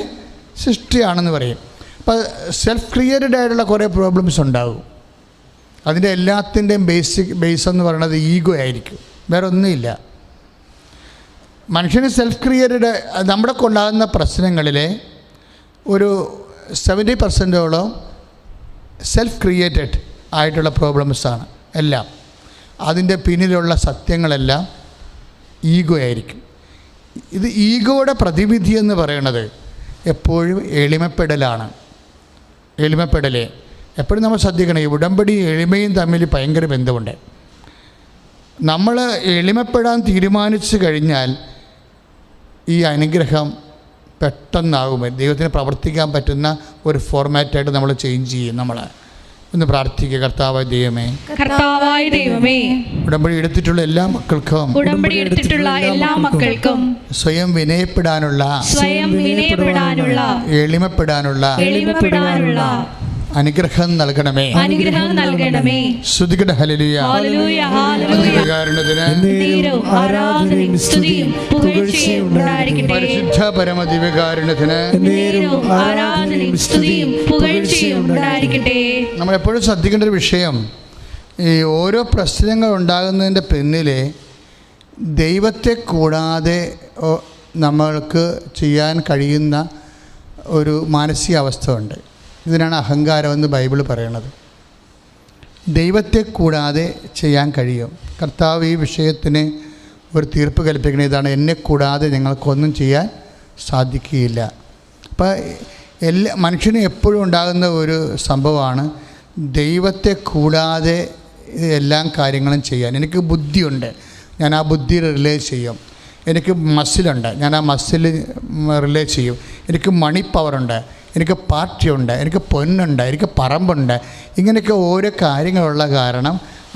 സൃഷ്ടിയാണെന്ന് പറയും. അപ്പോൾ സെൽഫ് ക്രിയേറ്റഡ് ആയിട്ടുള്ള കുറേ പ്രോബ്ലംസ് ഉണ്ടാകും. അതിൻ്റെ എല്ലാത്തിൻ്റെയും ബേസ് എന്ന് പറയുന്നത് ഈഗോ ആയിരിക്കും, വേറെ ഒന്നുമില്ല. മനുഷ്യന് സെൽഫ് ക്രിയേറ്റഡ് നമ്മുടെ കൊണ്ടാകുന്ന പ്രശ്നങ്ങളിലെ ഒരു 70% സെൽഫ് ക്രിയേറ്റഡ് ആയിട്ടുള്ള പ്രോബ്ലംസാണ് എല്ലാം. അതിൻ്റെ പിന്നിലുള്ള സത്യങ്ങളെല്ലാം ഈഗോ ആയിരിക്കും. ഇത് ഈഗോയുടെ പ്രതിവിധി എന്ന് പറയുന്നത് എപ്പോഴും എളിമപ്പെടലാണ്. എളിമപ്പെടലേ എപ്പോഴും നമ്മൾ ശ്രദ്ധിക്കണം. ഈ ഉടമ്പടി എളിമയും തമ്മിൽ ഭയങ്കര ബന്ധമുണ്ട്. നമ്മൾ എളിമപ്പെടാൻ തീരുമാനിച്ചു കഴിഞ്ഞാൽ ഈ അനുഗ്രഹം പെട്ടെന്നാകും. ദൈവത്തിന് പ്രവർത്തിക്കാൻ പറ്റുന്ന ഒരു ഫോർമാറ്റായിട്ട് നമ്മൾ ചേഞ്ച് ചെയ്യും. നമ്മൾ ഒന്ന് പ്രാർത്ഥിക്കുക. കർത്താവായ ദൈവമേ ഉടമ്പടി എടുത്തിട്ടുള്ള എല്ലാ മക്കൾക്കും സ്വയം വിനയപ്പെടാനുള്ള എളിമപ്പെടാനുള്ള അനുഗ്രഹം നൽകണമേ. സ്തുതിക്കട്ടെ. ഹല്ലേലൂയ. പരിശുദ്ധ പരമദിവ്യകാരുണ്യത്തിന് നമ്മളെപ്പോഴും ശ്രദ്ധിക്കേണ്ട ഒരു വിഷയം, ഈ ഓരോ പ്രശ്നങ്ങൾ ഉണ്ടാകുന്നതിൻ്റെ പിന്നിൽ ദൈവത്തെ കൂടാതെ നമ്മൾക്ക് ചെയ്യാൻ കഴിയുന്ന ഒരു മാനസികാവസ്ഥ ഉണ്ട്. ഇതിനാണ് അഹങ്കാരമെന്ന് ബൈബിൾ പറയണത്. ദൈവത്തെ കൂടാതെ ചെയ്യാൻ കഴിയും. കർത്താവ് ഈ വിഷയത്തിന് ഒരു തീർപ്പ് കൽപ്പിക്കുന്നത് ഇതാണ്, എന്നെ കൂടാതെ ഞങ്ങൾക്കൊന്നും ചെയ്യാൻ സാധിക്കുകയില്ല. അപ്പോൾ മനുഷ്യന് എപ്പോഴും ഉണ്ടാകുന്ന ഒരു സംഭവമാണ് ദൈവത്തെ കൂടാതെ എല്ലാ കാര്യങ്ങളും ചെയ്യാൻ. എനിക്ക് ബുദ്ധിയുണ്ട്, ഞാൻ ആ ബുദ്ധി റിലേ ചെയ്യും. എനിക്ക് മസിലുണ്ട്, ഞാൻ ആ മസിൽ റിലേ ചെയ്യും. എനിക്ക് മണി പവറുണ്ട്, എനിക്ക് പാർട്ടിയുണ്ട്, എനിക്ക് പൊന്നുണ്ട്, എനിക്ക് പറമ്പുണ്ട്. ഇങ്ങനെയൊക്കെ ഓരോ കാര്യങ്ങളുള്ള കാരണം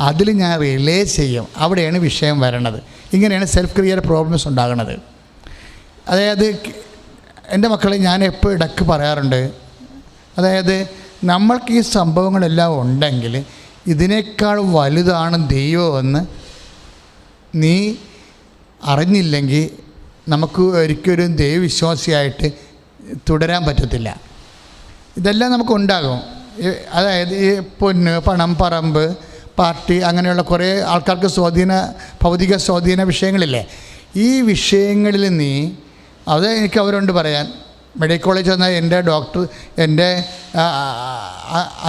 അതിൽ ഞാൻ റിലേ ചെയ്യും. അവിടെയാണ് വിഷയം വരണത്. ഇങ്ങനെയാണ് സെൽഫ് ക്രിയേറ്റഡ് പ്രോബ്ലംസ് ഉണ്ടാകുന്നത്. അതായത് എൻ്റെ മക്കളെ ഞാൻ എപ്പോൾ ഇടയ്ക്ക് പറയാറുണ്ട്, അതായത് നമ്മൾക്ക് ഈ സംഭവങ്ങളെല്ലാം ഉണ്ടെങ്കിൽ ഇതിനേക്കാൾ വലുതാണ് ദൈവമെന്ന് നീ അറിഞ്ഞില്ലെങ്കിൽ നമുക്ക് ഒരിക്കലും ദൈവവിശ്വാസിയായിട്ട് തുടരാൻ പറ്റത്തില്ല. ഇതെല്ലാം നമുക്കുണ്ടാകും. അതായത് ഈ പൊന്ന്, പണം, പറമ്പ്, പാർട്ടി, അങ്ങനെയുള്ള കുറേ ആൾക്കാർക്ക് ഭൗതിക സ്വാധീന വിഷയങ്ങളില്ലേ. ഈ വിഷയങ്ങളിൽ നീ അത് എനിക്ക് അവരോട് പറയാൻ, മെഡിക്കൽ കോളേജ് വന്നാൽ എൻ്റെ ഡോക്ടർ, എൻ്റെ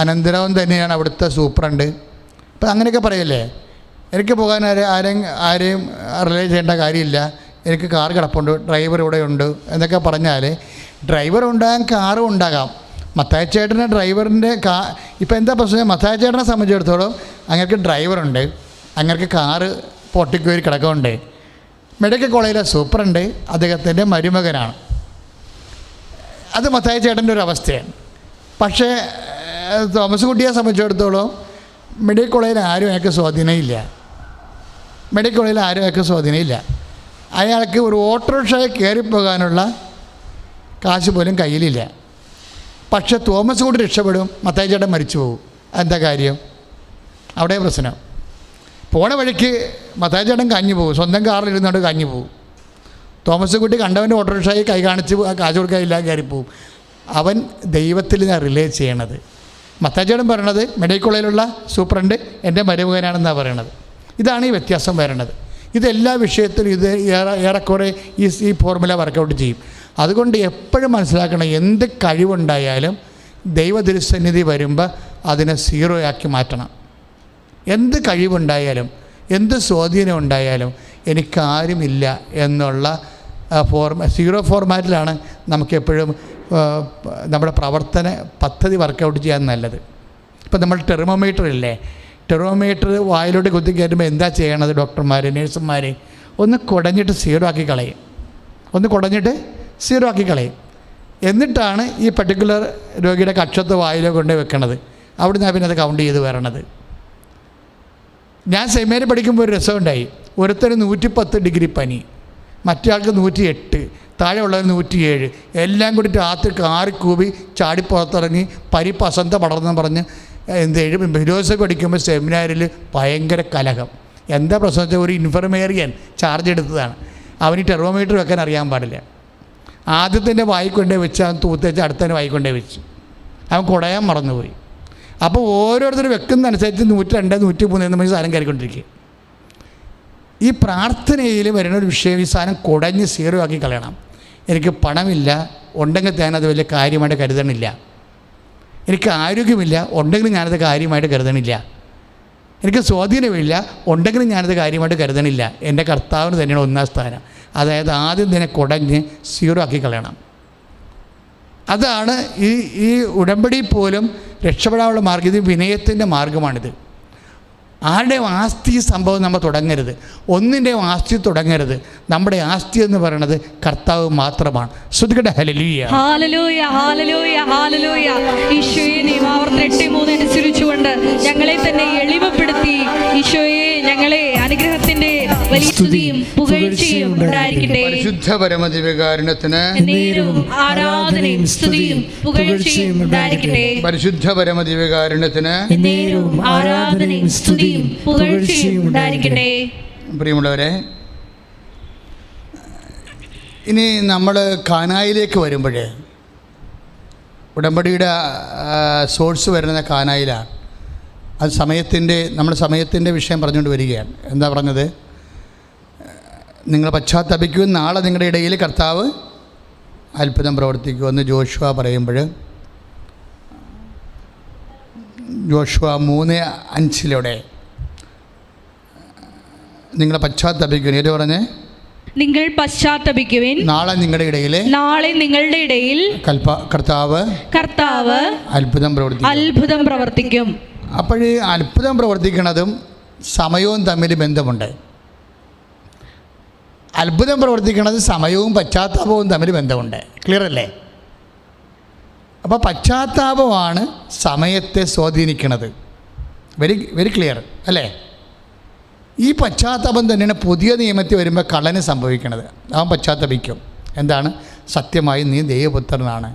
അനന്തരവൻ തന്നെയാണ് അവിടുത്തെ സൂപ്രണ്ട്. ഇപ്പം അങ്ങനെയൊക്കെ പറയല്ലേ. എനിക്ക് പോകാൻ ആരെയും റിലേ ചെയ്യേണ്ട കാര്യമില്ല, എനിക്ക് കാർ കിടപ്പുണ്ട്, ഡ്രൈവർ ഇവിടെ ഉണ്ട് എന്നൊക്കെ പറഞ്ഞാൽ ഡ്രൈവർ ഉണ്ടാകാൻ കാറും ഉണ്ടാകാം. മത്തായിച്ചേട്ടൻ്റെ ഡ്രൈവറിൻ്റെ ഇപ്പം എന്താ പ്രശ്നം? മത്തായിച്ചേട്ടനെ സംബന്ധിച്ചിടത്തോളം അങ്ങേർക്ക് ഡ്രൈവറുണ്ട്, അങ്ങേർക്ക് കാറ് പൊട്ടിക്കോരി കിടക്കുന്നുണ്ട്. മെഡിക്കൽ കോളേജിലെ സൂപ്രണ്ട് അദ്ദേഹത്തിൻ്റെ മരുമകനാണ്. അത് മത്തായിച്ചേട്ടൻ്റെ ഒരു അവസ്ഥയാണ്. പക്ഷേ തോമസ് കുട്ടിയെ സംബന്ധിച്ചിടത്തോളം മെഡിക്കൽ കോളേജിൽ ആരും അയാൾക്ക് സ്വാധീനമില്ല. മെഡിക്കൽ കോളേജിൽ ആരും അയാൾക്ക് സ്വാധീനമില്ല. അയാൾക്ക് ഒരു ഓട്ടോറിക്ഷയിൽ കയറിപ്പോകാനുള്ള കാശ് പോലും കയ്യിലില്ല. പക്ഷേ തോമസ് കുട്ടി രക്ഷപ്പെടും, മത്തായിച്ചേട്ടൻ മരിച്ചു പോകും. എന്താ കാര്യം? അവിടെ പ്രശ്നം. പോണ വഴിക്ക് മത്തായിച്ചേട്ടൻ കഞ്ഞു പോകും, സ്വന്തം കാറിലിരുന്നുകൊണ്ട് കഞ്ഞു പോകും. തോമസ് കുട്ടി കണ്ടവൻ്റെ ഓട്ടോറിക്ഷയിൽ കൈ കാണിച്ച് കാശ് കൊടുക്കാനില്ല, കയറിപ്പോവും. അവൻ ദൈവത്തിൽ നിന്നാണ് റിലേ ചെയ്യണത്. മത്തായിച്ചേട്ടൻ പറയണത് മെഡിക്കൽ കോളേജിലുള്ള സൂപ്രണ്ട് എൻ്റെ മരുമകനാണെന്നാണ് പറയണത്. ഇതാണ് ഈ വ്യത്യാസം വരണത്. ഇതെല്ലാ വിഷയത്തിലും ഇത് ഏറെക്കുറെ ഈ ഫോർമുല വർക്കൗട്ട് ചെയ്യും. അതുകൊണ്ട് എപ്പോഴും മനസ്സിലാക്കണം, എന്ത് കഴിവുണ്ടായാലും ദൈവതിരുസന്നിധി വരുമ്പോൾ അതിനെ സീറോയാക്കി മാറ്റണം. എന്ത് കഴിവുണ്ടായാലും എന്ത് സ്വാധീനം ഉണ്ടായാലും എനിക്കാരുമില്ല എന്നുള്ള സീറോ ഫോർമാറ്റിലാണ് നമുക്കെപ്പോഴും നമ്മുടെ പ്രവർത്തന പദ്ധതി വർക്കൗട്ട് ചെയ്യാൻ നല്ലത്. ഇപ്പം നമ്മൾ ടെർമോമീറ്റർ ഇല്ലേ, ടെർമോമീറ്റർ വായിലോട്ട് കുത്തി കയറ്റുമ്പോൾ എന്താ ചെയ്യണത്? ഡോക്ടർമാർ, നേഴ്സുമാർ ഒന്ന് കുടഞ്ഞിട്ട് സീറോ ആക്കി കളയും, എന്നിട്ടാണ് ഈ പർട്ടിക്കുലർ രോഗിയുടെ കക്ഷത്ത് വായിലോ കൊണ്ട് വെക്കണത്. അവിടുന്ന് പിന്നെ അത് കൗണ്ട് ചെയ്ത് വരണത്. ഞാൻ സെമിനാരി പഠിക്കുമ്പോൾ ഒരു രസമുണ്ടായി. ഒരുത്തന് 110 ഡിഗ്രി പനി, മറ്റേയാൾക്ക് 108, താഴെ ഉള്ളവർ 107. എല്ലാം കൂടി രാത്രി കാറിക്കൂബി ചാടിപ്പുറത്തിറങ്ങി പരിപ്പസന്ത പടർന്ന് പറഞ്ഞ് ഫിലോസഫി പഠിക്കുമ്പോൾ സെമിനാരിൽ ഭയങ്കര കലഹം. എന്താ പ്രശ്നം വെച്ചാൽ ഒരു ഇൻഫർമേറിയൻ ചാർജ് എടുത്തതാണ്. അവന് ടെർമോമീറ്റർ വെക്കാൻ അറിയാൻ പാടില്ല. ആദ്യത്തിൻ്റെ വായിക്കൊണ്ടേ വെച്ച് അവൻ തൂത്തേച്ച് അടുത്തതിന് വായിക്കൊണ്ടേ വെച്ചു. അവൻ കുടയാൻ മറന്നുപോയി. അപ്പോൾ ഓരോരുത്തർ വെക്കുന്നതനുസരിച്ച് 102, 103 എന്ന സാധനം കയറിക്കൊണ്ടിരിക്കുക. ഈ പ്രാർത്ഥനയിൽ വരുന്ന ഒരു വിഷയം, ഈ സാധനം കുടഞ്ഞ് സീറോ ആക്കി കളയണം. എനിക്ക് പണമില്ല, ഉണ്ടെങ്കിൽ ഞാനത് വലിയ കാര്യമായിട്ട് കരുതണില്ല. എനിക്ക് ആരോഗ്യമില്ല, ഉണ്ടെങ്കിലും ഞാനത് കാര്യമായിട്ട് കരുതണില്ല. എനിക്ക് സ്വാധീനമില്ല, ഉണ്ടെങ്കിലും ഞാനത് കാര്യമായിട്ട് കരുതണില്ല. എൻ്റെ കർത്താവിന് തന്നെയാണ് ഒന്നാം സ്ഥാനം. അതായത് ആദ്യം തന്നെ കുടഞ്ഞ് സീറോ ആക്കി കളയണം. അതാണ് ഈ ഉടമ്പടി പോലും രക്ഷപ്പെടാനുള്ള മാർഗ്ഗം. ഇത് വിനയത്തിൻ്റെ മാർഗ്ഗമാണിത്. ആരുടെയും ആസ്തി സംഭവം നമ്മൾ തുടങ്ങരുത്, ഒന്നിൻ്റെയും ആസ്തി തുടങ്ങരുത്. നമ്മുടെ ആസ്തി എന്ന് പറയുന്നത് കർത്താവ് മാത്രമാണ്. ശ്രുതികട്ടെ ഹല്ലേലൂയ, ഹല്ലേലൂയ, ഹല്ലേലൂയ, ഹല്ലേലൂയ. ഈശോയെ നിയമാവർത്തനം 8:3 അനുസരിച്ചുകൊണ്ട് ഞങ്ങളെ തന്നെ എളിമപ്പെടുത്തി ഈശോയെ ഞങ്ങളെ അനുഗ്രഹത്തിന്റെ വലിയ സ്തുതിയും പുകഴ്ചയും ഉണ്ടായിരിക്കട്ടെ. പരിശുദ്ധ പരമദിവ്യകാരുണ്യത്തിന് ആരാധനയും സ്തുതിയും പുകഴ്ചയും ഉണ്ടായിരിക്കട്ടെ. പരിശുദ്ധ പരമദിവ്യകാരുണ്യത്തിന് ആരാധനയും സ്തുതിയും പുകഴ്ചയും ഉണ്ടായിരിക്കട്ടെ. പ്രിയമുള്ളവരെ, ഇനി നമ്മൾ കാനായിലേക്ക് വരുമ്പോൾ ഉടമ്പടിയുടെ സോഴ്സ് വരുന്ന കാനായിലാണ്. അത് നമ്മൾ സമയത്തിൻ്റെ വിഷയം പറഞ്ഞുകൊണ്ട് വരികയാണ്. എന്താ പറഞ്ഞത്? നിങ്ങൾ പശ്ചാത്തപിക്കും, നാളെ നിങ്ങളുടെ ഇടയിൽ കർത്താവ് അത്ഭുതം പ്രവർത്തിക്കുമെന്ന് ജോഷുവ പറയുമ്പോൾ, ജോഷുവ 3:5 നിങ്ങൾ പശ്ചാത്തപിക്കും. ഏത് പറഞ്ഞേ? നിങ്ങൾ പശ്ചാത്തപിക്കുവിൻ, നാളെ നിങ്ങളുടെ ഇടയിൽ കർത്താവ് അത്ഭുതം പ്രവർത്തിക്കും. അപ്പോൾ ഈ അത്ഭുതം പ്രവർത്തിക്കുന്നതും സമയവും തമ്മിൽ ബന്ധമുണ്ട്. അത്ഭുതം പ്രവർത്തിക്കുന്നത് സമയവും പശ്ചാത്താപവും തമ്മിൽ ബന്ധമുണ്ട്. ക്ലിയർ അല്ലേ? അപ്പോൾ പശ്ചാത്താപമാണ് സമയത്തെ സ്വാധീനിക്കുന്നത്. വെരി ക്ലിയർ അല്ലേ? ഈ പശ്ചാത്താപം തന്നെയാണ് പുതിയ നിയമത്തിൽ വരുമ്പോൾ കള്ളന് സംഭവിക്കുന്നത്. അവൻ പശ്ചാത്തപിക്കും. എന്താണ്? സത്യമായി നീ ദൈവപുത്രനാണ്,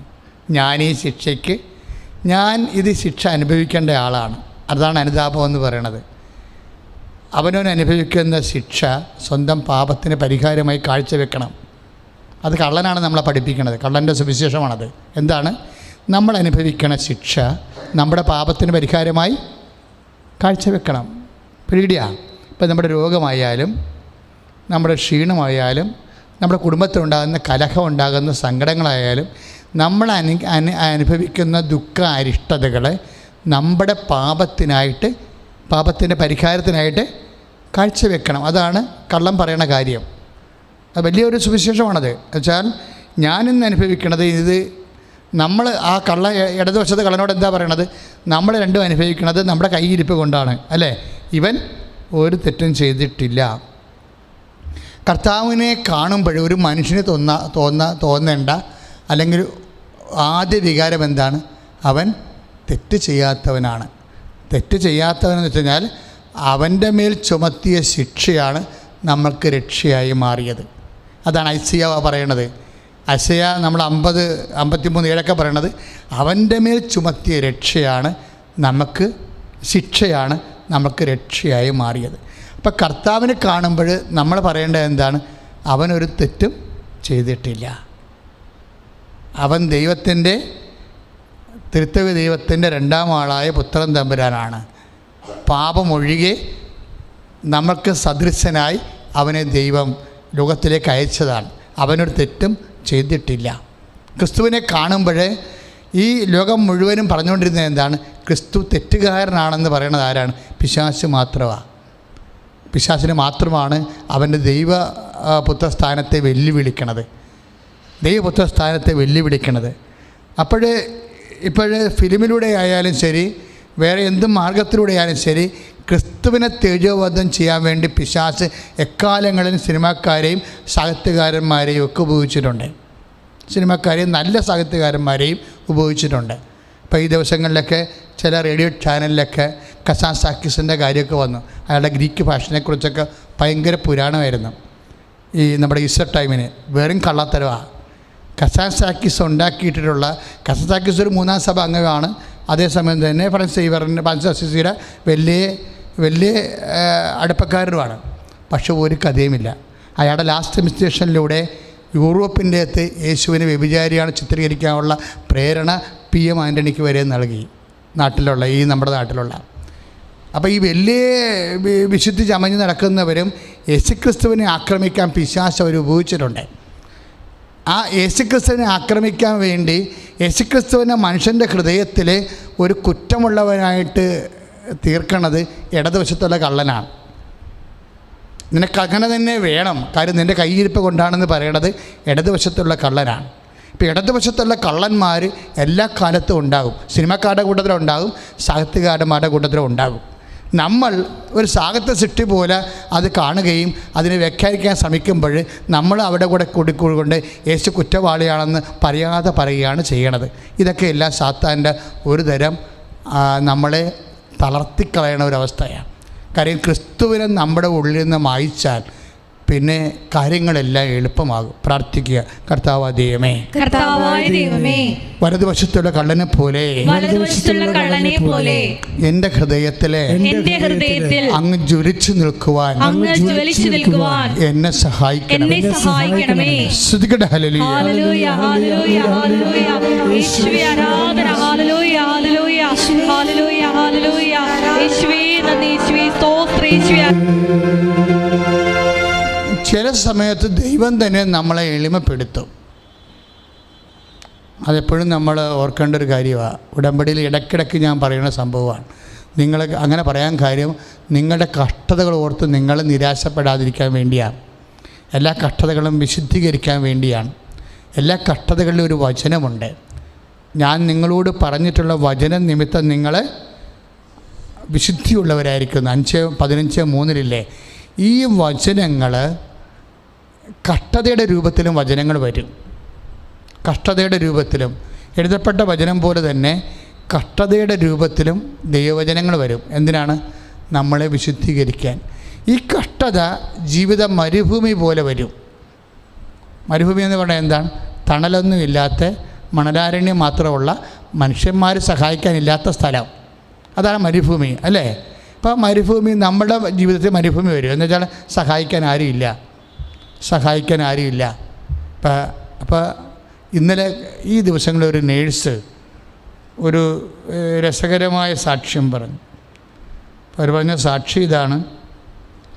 ഞാൻ ഇത് ശിക്ഷ അനുഭവിക്കേണ്ട ആളാണ്. അതാണ് അനുതാപം എന്ന് പറയുന്നത്. അവനവൻ അനുഭവിക്കുന്ന ശിക്ഷ സ്വന്തം പാപത്തിന് പരിഹാരമായി കാഴ്ചവെക്കണം. അത് കള്ളനാണ് നമ്മളെ പഠിപ്പിക്കുന്നത്. കള്ളൻ്റെ സുവിശേഷമാണത്. എന്താണ്? നമ്മൾ അനുഭവിക്കുന്ന ശിക്ഷ നമ്മുടെ പാപത്തിന് പരിഹാരമായി കാഴ്ചവെക്കണം. പിടികിടിയാ? ഇപ്പം നമ്മുടെ രോഗമായാലും നമ്മുടെ ക്ഷീണമായാലും നമ്മുടെ കുടുംബത്തിലുണ്ടാകുന്ന കലഹം ഉണ്ടാകുന്ന സങ്കടങ്ങളായാലും നമ്മൾ അനുഭവിക്കുന്ന ദുഃഖ അരിഷ്ടതകളെ നമ്മുടെ പാപത്തിൻ്റെ പരിഹാരത്തിനായിട്ട് കാഴ്ചവെക്കണം. അതാണ് കള്ളം പറയണ കാര്യം. അത് വലിയൊരു സുവിശേഷമാണത്. വെച്ചാൽ ഞാനിന്ന് അനുഭവിക്കണത് ഇത് നമ്മൾ ആ ഇടതുവശത്തെ കള്ളനോട് എന്താ പറയണത്? നമ്മൾ രണ്ടും അനുഭവിക്കുന്നത് നമ്മുടെ കയ്യിരിപ്പ് കൊണ്ടാണ്, അല്ലേ? ഇവൻ ഒരു തെറ്റും ചെയ്തിട്ടില്ല. കർത്താവിനെ കാണുമ്പോൾ ഒരു മനുഷ്യന് തോന്നേണ്ട അല്ലെങ്കിൽ ആദ്യ വികാരം എന്താണ്? അവൻ തെറ്റ് ചെയ്യാത്തവനാണ്. തെറ്റ് ചെയ്യാത്തവനെന്ന് വെച്ച് കഴിഞ്ഞാൽ അവൻ്റെ മേൽ ചുമത്തിയ ശിക്ഷയാണ് നമ്മൾക്ക് രക്ഷയായി മാറിയത്. അതാണ് ഐസയ്യ പറയണത്. ഐസയ്യ നമ്മൾ 53:7 പറയണത് അവൻ്റെ മേൽ ചുമത്തിയ ശിക്ഷയാണ് നമുക്ക് രക്ഷയായി മാറിയത്. അപ്പം കർത്താവിനെ കാണുമ്പോൾ നമ്മൾ പറയേണ്ടത് എന്താണ്? അവനൊരു തെറ്റും ചെയ്തിട്ടില്ല. അവൻ തിരുത്തവി ദൈവത്തിൻ്റെ രണ്ടാം ആളായ പുത്രൻ തമ്പുരാനാണ്. പാപമൊഴികെ നമുക്ക് സദൃശനായി അവനെ ദൈവം ലോകത്തിലേക്ക് അയച്ചതാണ്. അവനൊരു തെറ്റും ചെയ്തിട്ടില്ല. ക്രിസ്തുവിനെ കാണുമ്പോൾ ഈ ലോകം മുഴുവനും പറഞ്ഞുകൊണ്ടിരുന്നത് എന്താണ്? ക്രിസ്തു തെറ്റുകാരനാണെന്ന് പറയുന്നത് ആരാണ്? പിശാച് മാത്രമാണ്. പിശാചിന് മാത്രമാണ് അവൻ്റെ ദൈവപുത്രസ്ഥാനത്തെ വെല്ലുവിളിക്കണത്. ഇപ്പോൾ ഫിലിമിലൂടെ ആയാലും ശരി, വേറെ എന്ത് മാർഗത്തിലൂടെ ആയാലും ശരി, ക്രിസ്തുവിനെ തേജോവധം ചെയ്യാൻ വേണ്ടി പിശാച് എക്കാലങ്ങളിലും സിനിമാക്കാരെയും സാഹിത്യകാരന്മാരെയും ഒക്കെ ഉപയോഗിച്ചിട്ടുണ്ട്. സിനിമാക്കാരെയും നല്ല സാഹിത്യകാരന്മാരെയും ഉപയോഗിച്ചിട്ടുണ്ട്. ഇപ്പോൾ ഈ ദിവസങ്ങളിലൊക്കെ ചില റേഡിയോ ചാനലിലൊക്കെ കസാൻസാക്കിസിൻ്റെ കാര്യമൊക്കെ വന്നു. അയാളുടെ ഗ്രീക്ക് ഭാഷയെക്കുറിച്ചൊക്കെ ഭയങ്കര പുരാണമായിരുന്നു. ഈ നമ്മുടെ ഈസ്റ്റർ ടൈമിന് വെറും കള്ളത്തരമാണ്. കസാൻസാക്കിസ് ഒരു 3-ാം സഭ അംഗമാണ്. അതേസമയം തന്നെ ഫ്രാൻസിസ് അസിസിയുടെ വലിയ അടുപ്പക്കാരനുമാണ്. പക്ഷെ ഒരു കഥയുമില്ല. അയാളുടെ ലാസ്റ്റ് മിസ്റ്റേഷനിലൂടെ യൂറോപ്പിൻ്റെ അകത്ത് യേശുവിനെ വ്യഭിചാരിയാണ് ചിത്രീകരിക്കാനുള്ള പ്രേരണ PM ആൻ്റണിക്ക് വരെ നൽകി. നമ്മുടെ നാട്ടിലുള്ള അപ്പോൾ ഈ വലിയ വിശുദ്ധി ചമഞ്ഞ് നടക്കുന്നവരും യേശുക്രിസ്തുവിനെ ആക്രമിക്കാൻ പിശാച് അവർ ഉപയോഗിച്ചിട്ടുണ്ട്. ആ യേശുക്രിസ്തുവിനെ ആക്രമിക്കാൻ വേണ്ടി യേശുക്രിസ്തുവിനെ മനുഷ്യൻ്റെ ഹൃദയത്തിൽ ഒരു കുറ്റമുള്ളവനായിട്ട് തീർക്കണത് ഇടതുവശത്തുള്ള കള്ളനാണ്. നിനക്ക് അങ്ങനെ തന്നെ വേണം, കാര്യം നിൻ്റെ കയ്യിരിപ്പ് കൊണ്ടാണെന്ന് പറയണത് ഇടതുവശത്തുള്ള കള്ളനാണ്. ഇപ്പോൾ ഇടതുവശത്തുള്ള കള്ളന്മാർ എല്ലാ കാലത്തും ഉണ്ടാകും. സിനിമാക്കാരുടെ കൂട്ടത്തിലുണ്ടാകും, സാഹിത്യകാരന്മാരുടെ കൂട്ടത്തിലുണ്ടാകും. നമ്മൾ ഒരു സാഹിത്യ സൃഷ്ടി പോലെ അത് കാണുകയും അതിനെ വ്യാഖ്യാനിക്കാൻ ശ്രമിക്കുമ്പോൾ നമ്മൾ അവിടെ കൂടെ കൂടിക്കൊണ്ട് യേശു കുറ്റവാളിയാണെന്ന് പറയാതെ പറയുകയാണ് ചെയ്യണത്. ഇതൊക്കെ എല്ലാം സാത്താൻ്റെ ഒരു തരം നമ്മളെ തളർത്തിക്കളയണ ഒരവസ്ഥയാണ്. കാര്യം ക്രിസ്തുവിനെ നമ്മുടെ ഉള്ളിൽ നിന്ന് മായ്ച്ചാൽ പിന്നെ കാര്യങ്ങളെല്ലാം എളുപ്പമാകും. പ്രാർത്ഥിക്കുക. കർത്താവായ ദൈവമേ, വലതുവശത്തുള്ള കള്ളനെ പോലെ എൻ്റെ ഹൃദയത്തിലെ അങ്ങ് ജ്വലിച്ചു നിൽക്കുവാൻ എന്നെ സഹായിക്കണമേ. സ്തുതിക്കട്ടെ. ഹല്ലേലൂയ. ചില സമയത്ത് ദൈവം തന്നെ നമ്മളെ എളിമപ്പെടുത്തും. അതെപ്പോഴും നമ്മൾ ഓർക്കേണ്ട ഒരു കാര്യമാണ്. ഉടമ്പടിയിൽ ഇടയ്ക്കിടയ്ക്ക് ഞാൻ പറയുന്ന സംഭവമാണ്. നിങ്ങൾ അങ്ങനെ പറയാൻ കാര്യം നിങ്ങളുടെ കഷ്ടതകൾ ഓർത്ത് നിങ്ങൾ നിരാശപ്പെടാതിരിക്കാൻ വേണ്ടിയാണ്. എല്ലാ കഷ്ടതകളും വിശുദ്ധീകരിക്കാൻ വേണ്ടിയാണ്. എല്ലാ കഷ്ടതകളിലും ഒരു വചനമുണ്ട്. ഞാൻ നിങ്ങളോട് പറഞ്ഞിട്ടുള്ള വചനം നിമിത്തം നിങ്ങൾ വിശുദ്ധിയുള്ളവരായിരിക്കുന്നു. 5:15-3 ഈ വചനങ്ങൾ കഷ്ടതയുടെ രൂപത്തിലും വചനങ്ങൾ വരും. കഷ്ടതയുടെ രൂപത്തിലും എഴുതപ്പെട്ട വചനം പോലെ തന്നെ കഷ്ടതയുടെ രൂപത്തിലും ദൈവവചനങ്ങൾ വരും. എന്തിനാണ്? നമ്മളെ വിശുദ്ധീകരിക്കാൻ. ഈ കഷ്ടത ജീവിത മരുഭൂമി പോലെ വരും. മരുഭൂമി എന്ന് പറഞ്ഞാൽ എന്താണ്? തണലൊന്നുമില്ലാത്ത മണലാരണ്യം മാത്രമുള്ള മനുഷ്യന്മാർ സഹായിക്കാനില്ലാത്ത സ്ഥലം. അതാണ് മരുഭൂമി, അല്ലേ? അപ്പോൾ മരുഭൂമി നമ്മുടെ ജീവിതത്തിൽ മരുഭൂമി വരും. എന്ന് വെച്ചാൽ സഹായിക്കാൻ ആരുമില്ല. അപ്പോൾ ഇന്നലെ ഈ ദിവസങ്ങളിൽ ഒരു നേഴ്സ് ഒരു രസകരമായ സാക്ഷ്യം പറഞ്ഞു. അവർ പറഞ്ഞ സാക്ഷി ഇതാണ്.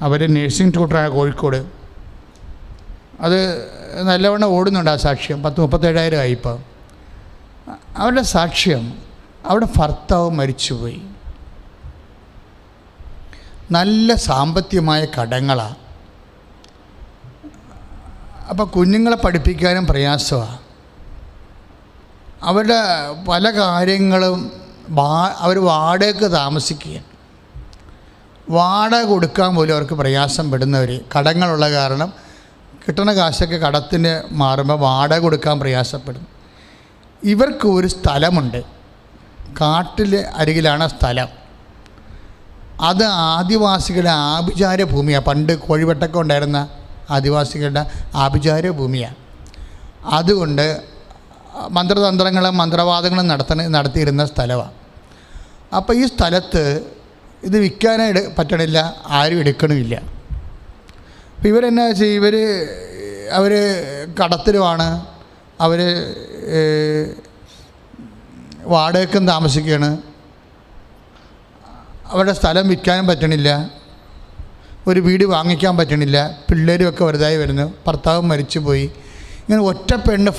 അവർ നേഴ്സിംഗ് ട്യൂട്ടറാണ് കോഴിക്കോട്. അത് നല്ലവണ്ണം ഓടുന്നുണ്ട് ആ സാക്ഷ്യം. 37,000 ആയി ഇപ്പോൾ. അവരുടെ സാക്ഷ്യം, അവിടെ ഭർത്താവ് മരിച്ചുപോയി, നല്ല സാമ്പത്തികമായ കടങ്ങളാണ്. അപ്പോൾ കുഞ്ഞുങ്ങളെ പഠിപ്പിക്കാനും പ്രയാസമാണ്. അവരുടെ പല കാര്യങ്ങളും അവർ വാടകയ്ക്ക് താമസിക്കുക, വാടക കൊടുക്കാൻ പോലും അവർക്ക് പ്രയാസം പെടുന്നവർ, കടങ്ങളുള്ള കാരണം കിട്ടുന്ന കാശൊക്കെ കടത്തിന് മാറുമ്പോൾ വാടക കൊടുക്കാൻ പ്രയാസപ്പെടും. ഇവർക്ക് ഒരു സ്ഥലമുണ്ട്, കാട്ടിൽ അരികിലാണ് സ്ഥലം. അത് ആദിവാസികളുടെ ആഭിചാര ഭൂമിയാണ്. പണ്ട് കോഴിവെട്ടൊക്കെ ഉണ്ടായിരുന്ന ആദിവാസികളുടെ ആഭിചാര ഭൂമിയാണ്. അതുകൊണ്ട് മന്ത്രതന്ത്രങ്ങളും മന്ത്രവാദങ്ങളും നടത്തിയിരുന്ന സ്ഥലമാണ്. അപ്പോൾ ഈ സ്ഥലത്ത് ഇത് വിൽക്കാനായി പറ്റണില്ല, ആരും എടുക്കണമില്ല. അപ്പോൾ ഇവരെന്നാ ചെയ്യും, അവർ കടത്തിലുമാണ്, അവർ വാടകയ്ക്കും താമസിക്കുകയാണ്, അവരുടെ സ്ഥലം വിൽക്കാനും പറ്റണില്ല, ഒരു വീട് വാങ്ങിക്കാൻ പറ്റണില്ല, പിള്ളേരുമൊക്കെ വലുതായി വരുന്നു, ഭർത്താവ് മരിച്ചു പോയി. ഇങ്ങനെ ഒറ്റ പെണ്ണ്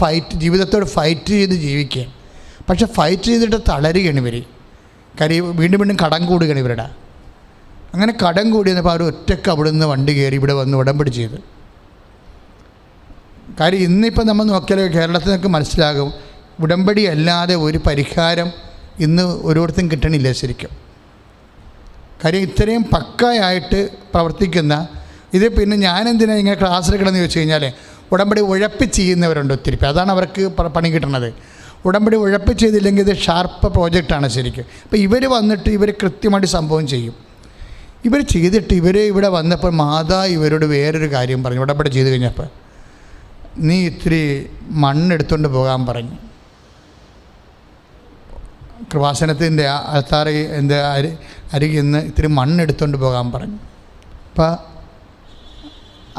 ജീവിതത്തോട് ഫൈറ്റ് ചെയ്ത് ജീവിക്കുക. പക്ഷെ ഫൈറ്റ് ചെയ്തിട്ട് തളരുകയാണ് ഇവർ. കാര്യം വീണ്ടും വീണ്ടും കടം കൂടുകയാണ് ഇവരുടെ. അങ്ങനെ കടം കൂടിയപ്പോൾ അവർ ഒറ്റയ്ക്ക് അവിടെ നിന്ന് വണ്ടി കയറി ഇവിടെ വന്ന് ഉടമ്പടി ചെയ്ത്. കാര്യം ഇന്നിപ്പോൾ നമ്മൾ നോക്കിയാൽ കേരളത്തിൽ നിന്നൊക്കെ മനസ്സിലാകും, ഉടമ്പടി അല്ലാതെ ഒരു പരിഹാരം ഇന്ന് ഓരോരുത്തരും കിട്ടണില്ല ശരിക്കും. കാര്യം ഇത്രയും പക്കായായിട്ട് പ്രവർത്തിക്കുന്ന ഇത്. പിന്നെ ഞാനെന്തിനാണ് ഇങ്ങനെ ക്ലാസ്സിലെടുക്കണമെന്ന് ചോദിച്ചു കഴിഞ്ഞാൽ, ഉടമ്പടി ഉഴപ്പി ചെയ്യുന്നവരുണ്ട് ഒത്തിരി. അതാണ് അവർക്ക് പണി കിട്ടുന്നത്. ഉടമ്പടി ഉഴപ്പി ചെയ്തില്ലെങ്കിൽ ഇത് ഷാർപ്പ് പ്രോജക്റ്റാണ് ശരിക്കും. അപ്പോൾ ഇവർ വന്നിട്ട് ഇവർ കൃത്യമായിട്ട് സംഭവം ചെയ്യും. ഇവർ ചെയ്തിട്ട് ഇവിടെ വന്നപ്പോൾ മാതാ ഇവരോട് വേറൊരു കാര്യം പറഞ്ഞു. ഉടമ്പടി ചെയ്ത് കഴിഞ്ഞപ്പോൾ, നീ ഇത്തിരി മണ്ണെടുത്തുകൊണ്ട് പോകാൻ പറഞ്ഞു. കൃപാസനത്തിൻ്റെ അൽത്താറ എൻ്റെ അരികിൽ നിന്ന് ഇത്തിരി മണ്ണെടുത്തുകൊണ്ട് പോകാൻ പറഞ്ഞു. അപ്പോൾ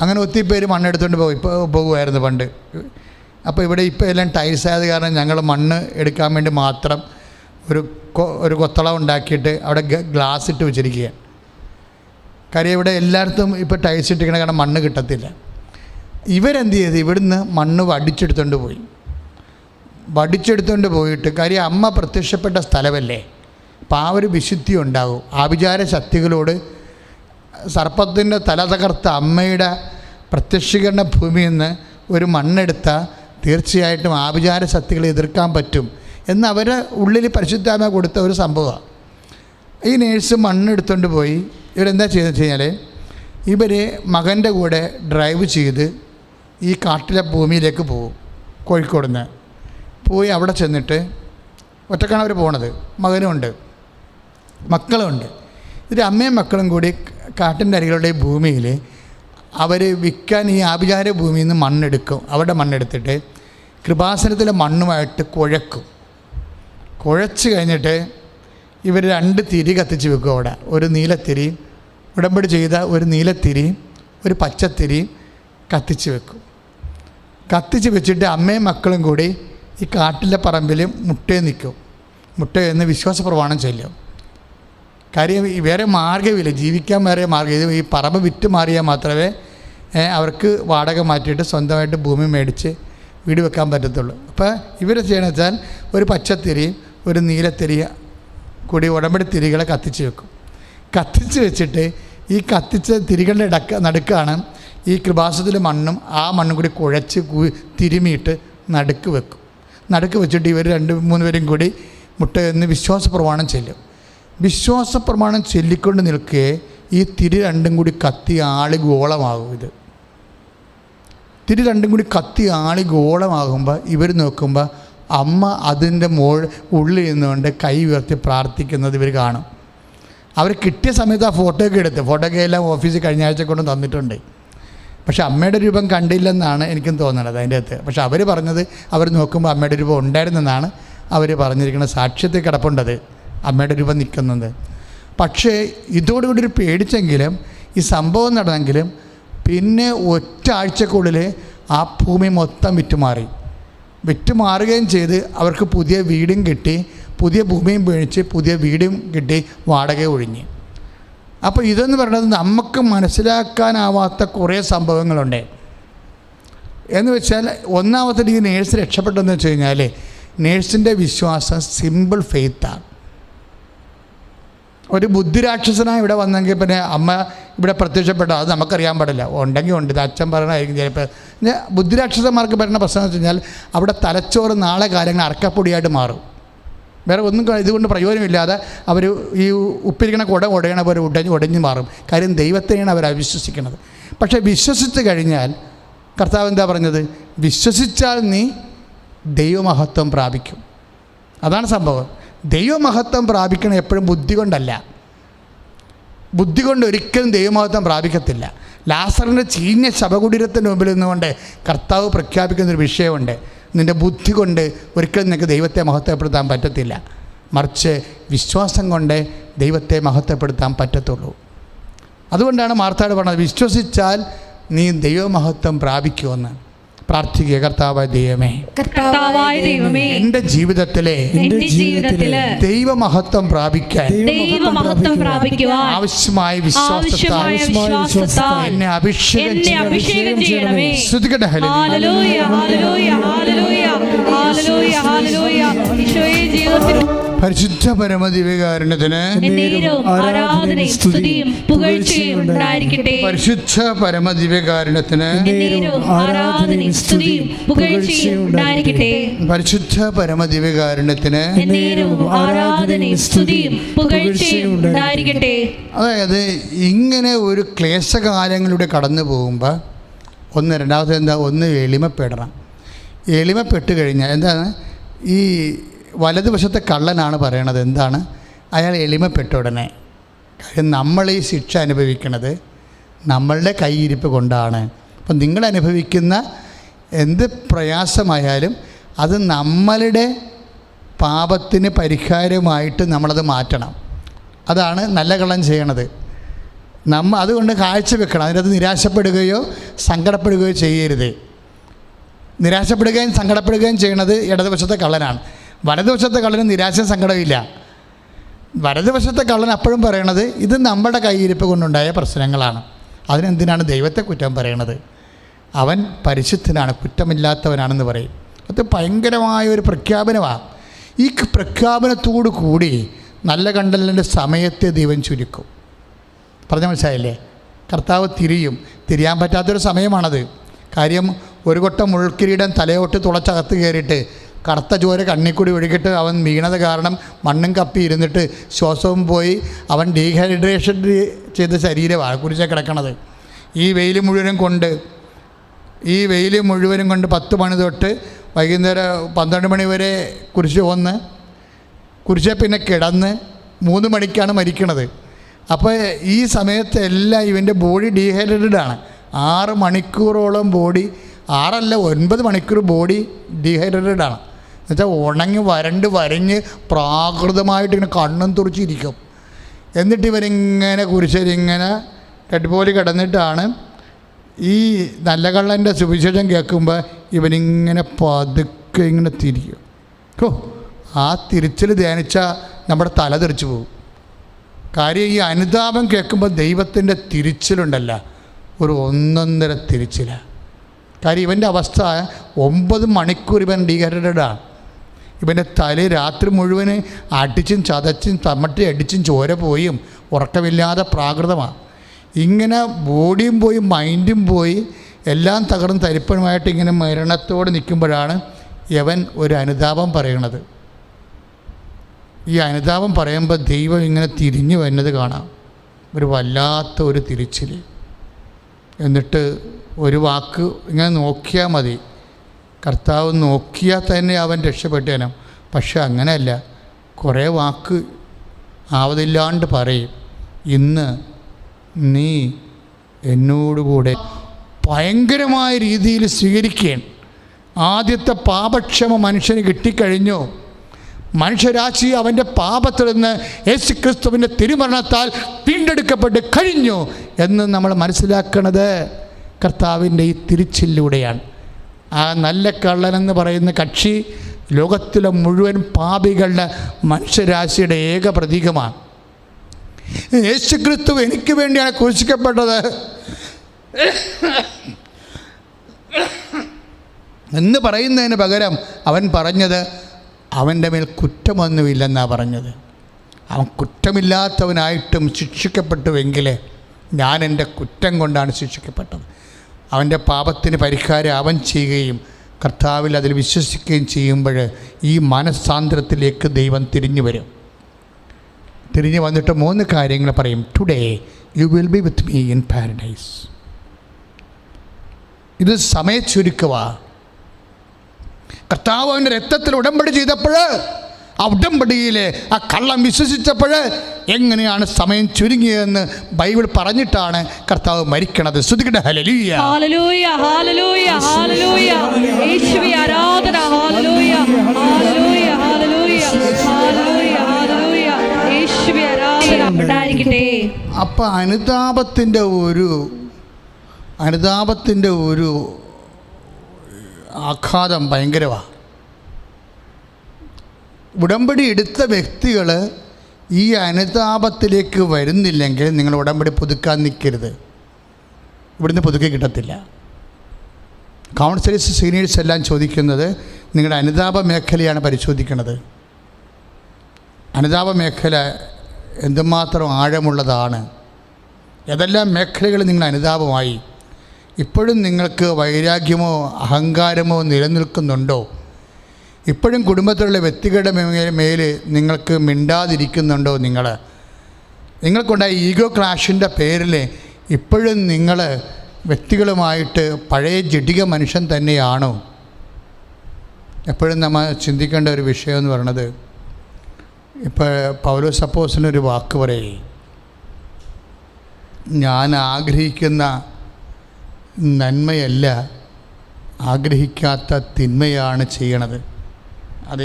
അങ്ങനെ ഒത്തിരി പേര് മണ്ണെടുത്തുകൊണ്ട് പോകുമായിരുന്നു പണ്ട്. അപ്പോൾ ഇവിടെ ഇപ്പോൾ എല്ലാം ടൈൽസ് ആയത് കാരണം ഞങ്ങൾ മണ്ണ് എടുക്കാൻ വേണ്ടി മാത്രം ഒരു കൊത്തളം ഉണ്ടാക്കിയിട്ട് അവിടെ ഗ്ലാസ് ഇട്ട് വെച്ചിരിക്കുക. കാര്യം ഇവിടെ എല്ലായിടത്തും ഇപ്പോൾ ടൈൽസ് ഇട്ടിരിക്കണ കാരണം മണ്ണ് കിട്ടത്തില്ല. ഇവരെന്ത് ചെയ്ത് ഇവിടുന്ന് മണ്ണ് വടിച്ചെടുത്തുകൊണ്ട് പോയിട്ട്, കാര്യം അമ്മ പ്രത്യക്ഷപ്പെട്ട സ്ഥലമല്ലേ, അപ്പോൾ ആ ഒരു വിശുദ്ധി ഉണ്ടാകും. ആഭിചാര ശക്തികളോട് സർപ്പത്തിൻ്റെ തല തകർത്ത അമ്മയുടെ പ്രത്യക്ഷീകരണ ഭൂമിയിൽ നിന്ന് ഒരു മണ്ണെടുത്താൽ തീർച്ചയായിട്ടും ആഭിചാര ശക്തികളെ എതിർക്കാൻ പറ്റും എന്ന് അവരുടെ ഉള്ളിൽ പരിശുദ്ധാത്മ കൊടുത്ത ഒരു സംഭവമാണ്. ഈ നേഴ്സ് മണ്ണെടുത്തുകൊണ്ട് പോയി. ഇവരെന്താ ചെയ്തെന്ന് വെച്ച് കഴിഞ്ഞാൽ, ഇവർ മകൻ്റെ കൂടെ ഡ്രൈവ് ചെയ്ത് ഈ കാട്ടിലെ ഭൂമിയിലേക്ക് പോകും. കോഴിക്കോട് നിന്ന് പോയി അവിടെ ചെന്നിട്ട് ഒറ്റക്കാണ് അവർ പോണത്. മകനുമുണ്ട്, മക്കളുമുണ്ട്. ഇതിൽ അമ്മയും മക്കളും കൂടി കാട്ടിൻ്റെ അരികളുടെ ഭൂമിയിൽ അവർ വിൽക്കാൻ ഈ ആഭിചാര ഭൂമിയിൽ നിന്ന് മണ്ണെടുക്കും. അവിടെ മണ്ണെടുത്തിട്ട് കൃപാസനത്തിലെ മണ്ണുമായിട്ട് കുഴച്ച് കഴിഞ്ഞിട്ട് ഇവർ 2 തിരി കത്തിച്ച് വെക്കും. അവിടെ ഒരു നീലത്തിരിയും, ഉടമ്പടി ചെയ്ത ഒരു നീലത്തിരിയും ഒരു പച്ചത്തിരിയും കത്തിച്ച് വെക്കും. കത്തിച്ച് വെച്ചിട്ട് അമ്മയും മക്കളും കൂടി ഈ കാട്ടിലെ പറമ്പിൽ മുട്ടയിൽ നിൽക്കും. മുട്ടയെന്ന് വിശ്വാസ പ്രമാണം ചൊല്ലും. കാര്യം വേറെ മാർഗ്ഗമില്ല, ജീവിക്കാൻ വേറെ മാർഗ്ഗം. ഈ പറമ്പ് വിറ്റ് മാറിയാൽ മാത്രമേ അവർക്ക് വാടക മാറ്റിയിട്ട് സ്വന്തമായിട്ട് ഭൂമി മേടിച്ച് വീട് വെക്കാൻ പറ്റത്തുള്ളൂ. അപ്പോൾ ഇവർ ചെയ്യണമെന്ന് വെച്ചാൽ ഒരു പച്ചത്തിരിയും ഒരു നീലത്തിരിയ കൂടി ഉടമ്പടി തിരികളെ കത്തിച്ച് വെക്കും. കത്തിച്ച് വെച്ചിട്ട് ഈ കത്തിച്ച തിരികളുടെ നടുക്കാണ് ഈ കൃപാസനത്തിലെ മണ്ണും ആ മണ്ണും കൂടി കുഴച്ച് തിരുമിയിട്ട് നടുക്ക് വെക്കും. നടുക്ക് വെച്ചിട്ട് ഇവർ 2-3 പേരും കൂടി മുട്ടയെന്ന് വിശ്വാസ പ്രമാണം ചെല്ലും. വിശ്വാസ പ്രമാണം ചൊല്ലിക്കൊണ്ട് നിൽക്കെ ഈ തിരി 2 കൂടി കത്തി ആളിഗോളമാകും. ഇത് തിരി 2 കൂടി കത്തി ആളിഗോളമാകുമ്പോൾ ഇവർ നോക്കുമ്പോൾ അമ്മ അതിൻ്റെ ഉള്ളിൽ നിന്നുകൊണ്ട് കൈ ഉയർത്തി പ്രാർത്ഥിക്കുന്നത് ഇവർ കാണും. അവർ കിട്ടിയ സമയത്ത് ആ ഫോട്ടോയൊക്കെ എല്ലാം ഓഫീസിൽ കഴിഞ്ഞ ആഴ്ച കൊണ്ട് തന്നിട്ടുണ്ട്. പക്ഷെ അമ്മയുടെ രൂപം കണ്ടില്ലെന്നാണ് എനിക്കും തോന്നുന്നത് അതിൻ്റെ അകത്ത്. പക്ഷെ അവർ പറഞ്ഞത് അവർ നോക്കുമ്പോൾ അമ്മയുടെ രൂപം ഉണ്ടായിരുന്നെന്നാണ് അവർ പറഞ്ഞിരിക്കുന്നത്. സാക്ഷ്യത്തിൽ കിടപ്പുണ്ടത് അമ്മയുടെ രൂപം നിൽക്കുന്നത്. പക്ഷേ ഇതോടുകൂടി ഒരു പേടിച്ചെങ്കിലും ഈ സംഭവം നടന്നെങ്കിലും പിന്നെ ഒറ്റ ആഴ്ചക്കുള്ളിൽ ആ ഭൂമി മൊത്തം വിറ്റുമാറുകയും ചെയ്ത് അവർക്ക് പുതിയ വീടും കിട്ടി, പുതിയ ഭൂമിയും മേടിച്ച് പുതിയ വീടും കിട്ടി, വാടക ഒഴിഞ്ഞ്. അപ്പോൾ ഇതെന്ന് പറയുന്നത് നമുക്ക് മനസ്സിലാക്കാനാവാത്ത കുറേ സംഭവങ്ങളുണ്ട്. എന്ന് വെച്ചാൽ ഒന്നാമത്തെ ഈ നേഴ്സ് രക്ഷപ്പെട്ടെന്ന് വെച്ച് കഴിഞ്ഞാൽ നേഴ്സിൻ്റെ വിശ്വാസം സിമ്പിൾ ഫെയ്ത്താണ്. ഒരു ബുദ്ധിരാക്ഷസനായി ഇവിടെ വന്നെങ്കിൽ പിന്നെ അമ്മ ഇവിടെ പ്രത്യക്ഷപ്പെട്ട അത് നമുക്കറിയാൻ പാടില്ല. ഉണ്ടെങ്കിൽ ഉണ്ട്, ഇത് അച്ഛൻ പറയണമായിരിക്കും ചിലപ്പോൾ. ബുദ്ധിരാക്ഷസന്മാർക്ക് പറയുന്ന പ്രശ്നം എന്ന് വെച്ച് കഴിഞ്ഞാൽ അവിടെ തലച്ചോറ് നാളെ കാര്യങ്ങൾ അറക്കപ്പൊടിയായിട്ട് മാറും. വേറെ ഒന്നും ഇതുകൊണ്ട് പ്രയോജനമില്ലാതെ അവർ ഈ ഉപ്പിരിക്കണ ഉടയണ പോലെ ഉടഞ്ഞു മാറും. കാര്യം ദൈവത്തെയാണ് അവർ അവിശ്വസിക്കുന്നത്. പക്ഷേ വിശ്വസിച്ച് കഴിഞ്ഞാൽ കർത്താവ് എന്താ പറഞ്ഞത്? വിശ്വസിച്ചാൽ നീ ദൈവമഹത്വം പ്രാപിക്കും. അതാണ് സംഭവം. ദൈവമഹത്വം പ്രാപിക്കണം എപ്പോഴും ബുദ്ധി കൊണ്ടല്ല. ബുദ്ധി കൊണ്ട് ഒരിക്കലും ദൈവമഹത്വം പ്രാപിക്കത്തില്ല. ലാസറിൻ്റെ ചീഞ്ഞ ശവകുടീരത്തിൻ്റെ മുമ്പിൽ നിന്നുകൊണ്ട് കർത്താവ് പ്രഖ്യാപിക്കുന്നൊരു വിഷയമുണ്ട്. നിൻ്റെ ബുദ്ധി കൊണ്ട് ഒരിക്കലും നിനക്ക് ദൈവത്തെ മഹത്വപ്പെടുത്താൻ പറ്റത്തില്ല, മറിച്ച് വിശ്വാസം കൊണ്ട് ദൈവത്തെ മഹത്വപ്പെടുത്താൻ പറ്റത്തുള്ളൂ. അതുകൊണ്ടാണ് മാർത്താട് പറഞ്ഞത്, വിശ്വസിച്ചാൽ നീ ദൈവമഹത്വം പ്രാപിക്കുമെന്ന്. പ്രാർത്ഥിക്കുക. കർത്താവായ ദൈവമേ, എൻ്റെ ജീവിതത്തിലെ ദൈവമഹത്വം പ്രാപിക്കാൻ ആവശ്യമായ വിശ്വാസത്താൽ എന്നെ അഭിഷേകം ചെയ്യണമേ. ശ്രുതികട്ടെ. പരിശുദ്ധ പരമദിവ്യകാരുണ്യത്തിന് പരിശുദ്ധ പരമദിവ്യകാരുണ്യത്തിന് പരിശുദ്ധ പരമദിവ്യകാരുണ്യത്തിന്. അതായത് ഇങ്ങനെ ഒരു ക്ലേശകാലങ്ങളിലൂടെ കടന്നു പോകുമ്പോൾ രണ്ടാമത്തെ എന്താ, എളിമപ്പെടണം. എളിമപ്പെട്ട് കഴിഞ്ഞാൽ എന്താണ്, ഈ വലതുവശത്തെ കള്ളനാണ് പറയണത്. എന്താണ്? അയാൾ എളിമപ്പെട്ട ഉടനെ. കാര്യം നമ്മൾ ഈ ശിക്ഷ അനുഭവിക്കുന്നത് നമ്മളുടെ കൈയിരിപ്പ് കൊണ്ടാണ്. അപ്പം നിങ്ങൾ അനുഭവിക്കുന്ന എന്ത് പ്രയാസമായാലും അത് നമ്മളുടെ പാപത്തിന് പരിഹാരമായിട്ട് നമ്മളത് മാറ്റണം. അതാണ് നല്ല കള്ളൻ ചെയ്യണത്. അതുകൊണ്ട് കാഴ്ചവെക്കണം. അതിനകത്ത് നിരാശപ്പെടുകയോ സങ്കടപ്പെടുകയോ ചെയ്യരുത്. നിരാശപ്പെടുകയും സങ്കടപ്പെടുകയും ചെയ്യണത് ഇടതുവശത്തെ കള്ളനാണ്. വലതുവശത്തെ കള്ളന് നിരാശയും സങ്കടമില്ല. വലതുവശത്തെ കള്ളൻ അപ്പോഴും പറയണത് ഇത് നമ്മുടെ കൈയിരിപ്പ് കൊണ്ടുണ്ടായ പ്രശ്നങ്ങളാണ്. അതിനെന്തിനാണ് ദൈവത്തെ കുറ്റം പറയണത്? അവൻ പരിശുദ്ധനാണ്, കുറ്റമില്ലാത്തവനാണെന്ന് പറയും. അത് ഭയങ്കരമായൊരു പ്രഖ്യാപനമാണ്. ഈ പ്രഖ്യാപനത്തോടു കൂടി നല്ല കണ്ടലിൻ്റെ സമയത്തെ ദൈവം ചുരുക്കും. പറഞ്ഞ മനസ്സിലായില്ലേ? കർത്താവ് തിരിയാൻ പറ്റാത്തൊരു സമയമാണത്. കാര്യം ഒരു കൊട്ട മുൾക്കിരീടം തലയോട്ട് തുളച്ചകത്ത് കയറിയിട്ട് കറുത്ത ചോര കണ്ണിക്കൂടി ഒഴുകിയിട്ട് അവൻ വീണത് കാരണം മണ്ണും കപ്പി ഇരുന്നിട്ട് ശ്വാസവും പോയി അവൻ ഡീഹൈഡ്രേഷൻ ചെയ്ത ശരീരമാണ് കുരിശ കിടക്കണത്. ഈ വെയിൽ മുഴുവനും കൊണ്ട് 10 മണി തൊട്ട് വൈകുന്നേരം 12 മണി വരെ കുരിശ പിന്നെ കിടന്ന് 3 മണിക്കാണ് മരിക്കണത്. അപ്പോൾ ഈ സമയത്ത് എല്ലാം ഇവൻ്റെ ബോഡി ഡീഹൈഡ്രേറ്റഡാണ്. 6 മണിക്കൂറോളം ബോഡി, 9 മണിക്കൂർ ബോഡി ഡീഹൈഡ്രേറ്റഡാണ്. എന്നുവെച്ചാൽ ഉണങ്ങി വരഞ്ഞ് പ്രാകൃതമായിട്ട് ഇങ്ങനെ കണ്ണും തുറച്ചിരിക്കും. എന്നിട്ട് ഇവരിങ്ങനെ കുരിശരിങ്ങനെ കെട്ടുപോലെ കിടന്നിട്ടാണ് ഈ നല്ല കള്ളൻ്റെ സുവിശേഷം കേൾക്കുമ്പോൾ ഇവനിങ്ങനെ പതുക്കെ ഇങ്ങനെ തിരിക്കും. ആ തിരിച്ചിൽ ധ്യാനിച്ചാൽ നമ്മുടെ തല തെറിച്ചു പോകും. കാര്യം ഈ അനുതാപം കേൾക്കുമ്പോൾ ദൈവത്തിൻ്റെ തിരിച്ചിലുണ്ടല്ല, ഒരു 1.5 തിരിച്ചിലാണ്. കാര്യം ഇവൻ്റെ അവസ്ഥ 9 മണിക്കൂർ ഇവൻ ഡീഹൈഡ്രേറ്റഡാണ്. ഇവൻ്റെ തല രാത്രി മുഴുവൻ അടിച്ചും ചതച്ചും തമ്മട്ടി അടിച്ചും ചോര പോയും ഉറക്കമില്ലാതെ പ്രാകൃതമാണ്. ഇങ്ങനെ ബോഡിയും പോയി മൈൻഡും പോയി എല്ലാം തകർന്ന് തരിപ്പണമായിട്ട് ഇങ്ങനെ മരണത്തോടെ നിൽക്കുമ്പോഴാണ് യവൻ ഒരു അനുതാപം പറയണത്. ഈ അനുതാപം പറയുമ്പോൾ ദൈവം ഇങ്ങനെ തിരിഞ്ഞു വരുന്നത് കാണാം, ഒരു വല്ലാത്ത ഒരു തിരിച്ചിൽ. എന്നിട്ട് ഒരു വാക്ക് ഇങ്ങനെ നോക്കിയാൽ മതി, കർത്താവ് നോക്കിയാൽ തന്നെ അവൻ രക്ഷപ്പെട്ടേനും. പക്ഷെ അങ്ങനെയല്ല, കുറേ വാക്ക് ആവതില്ലാണ്ട് പറയും. ഇന്ന് നീ എന്നോടുകൂടെ ഭയങ്കരമായ രീതിയിൽ സ്വീകരിക്കുകയാണ്. ആദ്യത്തെ പാപക്ഷമ മനുഷ്യന് കിട്ടിക്കഴിഞ്ഞു. മനുഷ്യരാശി അവൻ്റെ പാപത്തിൽ നിന്ന് യേശുക്രിസ്തുവിൻ്റെ തിരുമരണത്താൽ വീണ്ടെടുക്കപ്പെട്ട് കഴിഞ്ഞു എന്ന് നമ്മൾ മനസ്സിലാക്കുന്നത് കർത്താവിൻ്റെ ഈ തിരിച്ചിലൂടെയാണ്. ആ നല്ല കള്ളനെന്ന് പറയുന്ന കക്ഷി ലോകത്തിലെ മുഴുവൻ പാപികളുടെ മനുഷ്യരാശിയുടെ ഏക പ്രതീകമാണ്. യേശുക്രിസ്തു എനിക്ക് വേണ്ടിയാണ് ക്രൂശിക്കപ്പെട്ടത് എന്ന് പറയുന്നതിന് പകരം അവൻ പറഞ്ഞത് അവൻ്റെ മേൽ കുറ്റമൊന്നുമില്ലെന്നാണ് പറഞ്ഞത്. അവൻ കുറ്റമില്ലാത്തവനായിട്ടും ശിക്ഷിക്കപ്പെട്ടുവെങ്കിൽ ഞാൻ എൻ്റെ കുറ്റം കൊണ്ടാണ് ശിക്ഷിക്കപ്പെട്ടത്. അവൻ്റെ പാപത്തിന് പരിഹാരം അവൻ ചെയ്യുകയും കർത്താവിൽ അതിൽ വിശ്വസിക്കുകയും ചെയ്യുമ്പോൾ ഈ മനസ്സാന്തരത്തിലേക്ക് ദൈവം തിരിഞ്ഞു വരും. തിരിഞ്ഞു വന്നിട്ട് 3 കാര്യങ്ങൾ പറയും. Today you will be with me in paradise. ഇത് സമയച്ചുരുക്കുക. കർത്താവ് അവൻ്റെ രക്തത്തിൽ ഉടമ്പടി ചെയ്തപ്പോൾ, ആ ഉടമ്പടിയിലെ ആ കള്ളം വിശ്വസിച്ചപ്പോൾ എങ്ങനെയാണ് സമയം ചുരുങ്ങിയതെന്ന് ബൈബിൾ പറഞ്ഞിട്ടാണ് കർത്താവ് മരിക്കണത്. സ്തുതിക്കട്ടെ. ഹല്ലേലൂയ, ഹല്ലേലൂയ, ഹല്ലേലൂയ, ഹല്ലേലൂയ. യേശുവേ ആരാധന. ഹല്ലേലൂയ, ഹല്ലേലൂയ, ഹല്ലേലൂയ, ഹല്ലേലൂയ, ഹല്ലേലൂയ. യേശുവേ ആരാധന ഉണ്ടായിരിക്കട്ടെ. അപ്പോൾ അനുതാപത്തിൻ്റെ ഒരു ആഘാതം ഭയങ്കരമാണ്. ഉടമ്പടി എടുത്ത വ്യക്തികൾ ഈ അനുതാപത്തിലേക്ക് വരുന്നില്ലെങ്കിൽ നിങ്ങൾ ഉടമ്പടി പുതുക്കാൻ നിൽക്കരുത്. ഇവിടുന്ന് പുതുക്കി കിട്ടത്തില്ല. കൗൺസിലേഴ്സ്, സീനിയേഴ്സ് എല്ലാം ചോദിക്കുന്നത് നിങ്ങളുടെ അനുതാപ മേഖലയാണ് പരിശോധിക്കുന്നത്. അനുതാപ മേഖല എന്തുമാത്രം ആഴമുള്ളതാണ്, ഏതെല്ലാം മേഖലകൾ നിങ്ങൾ അനുതാപമായി, ഇപ്പോഴും നിങ്ങൾക്ക് വൈരാഗ്യമോ അഹങ്കാരമോ നിലനിൽക്കുന്നുണ്ടോ, ഇപ്പോഴും കുടുംബത്തിലുള്ള വ്യക്തികളുടെ മേൽ നിങ്ങൾക്ക് മിണ്ടാതിരിക്കുന്നുണ്ടോ, നിങ്ങൾക്കുണ്ടായ ഈഗോ ക്ലാഷിൻ്റെ പേരിൽ ഇപ്പോഴും നിങ്ങൾ വ്യക്തികളുമായിട്ട് പഴയ ജഡിക മനുഷ്യൻ തന്നെയാണോ? എപ്പോഴും നമ്മൾ ചിന്തിക്കേണ്ട ഒരു വിഷയം എന്ന് പറയുന്നത്, ഇപ്പോൾ പൗലോസ് അപ്പോസ്തലനൊരു വാക്ക് പറയേ, ഞാൻ ആഗ്രഹിക്കുന്ന നന്മയല്ല ആഗ്രഹിക്കാത്ത തിന്മയാണ് ചെയ്യണത്. അത്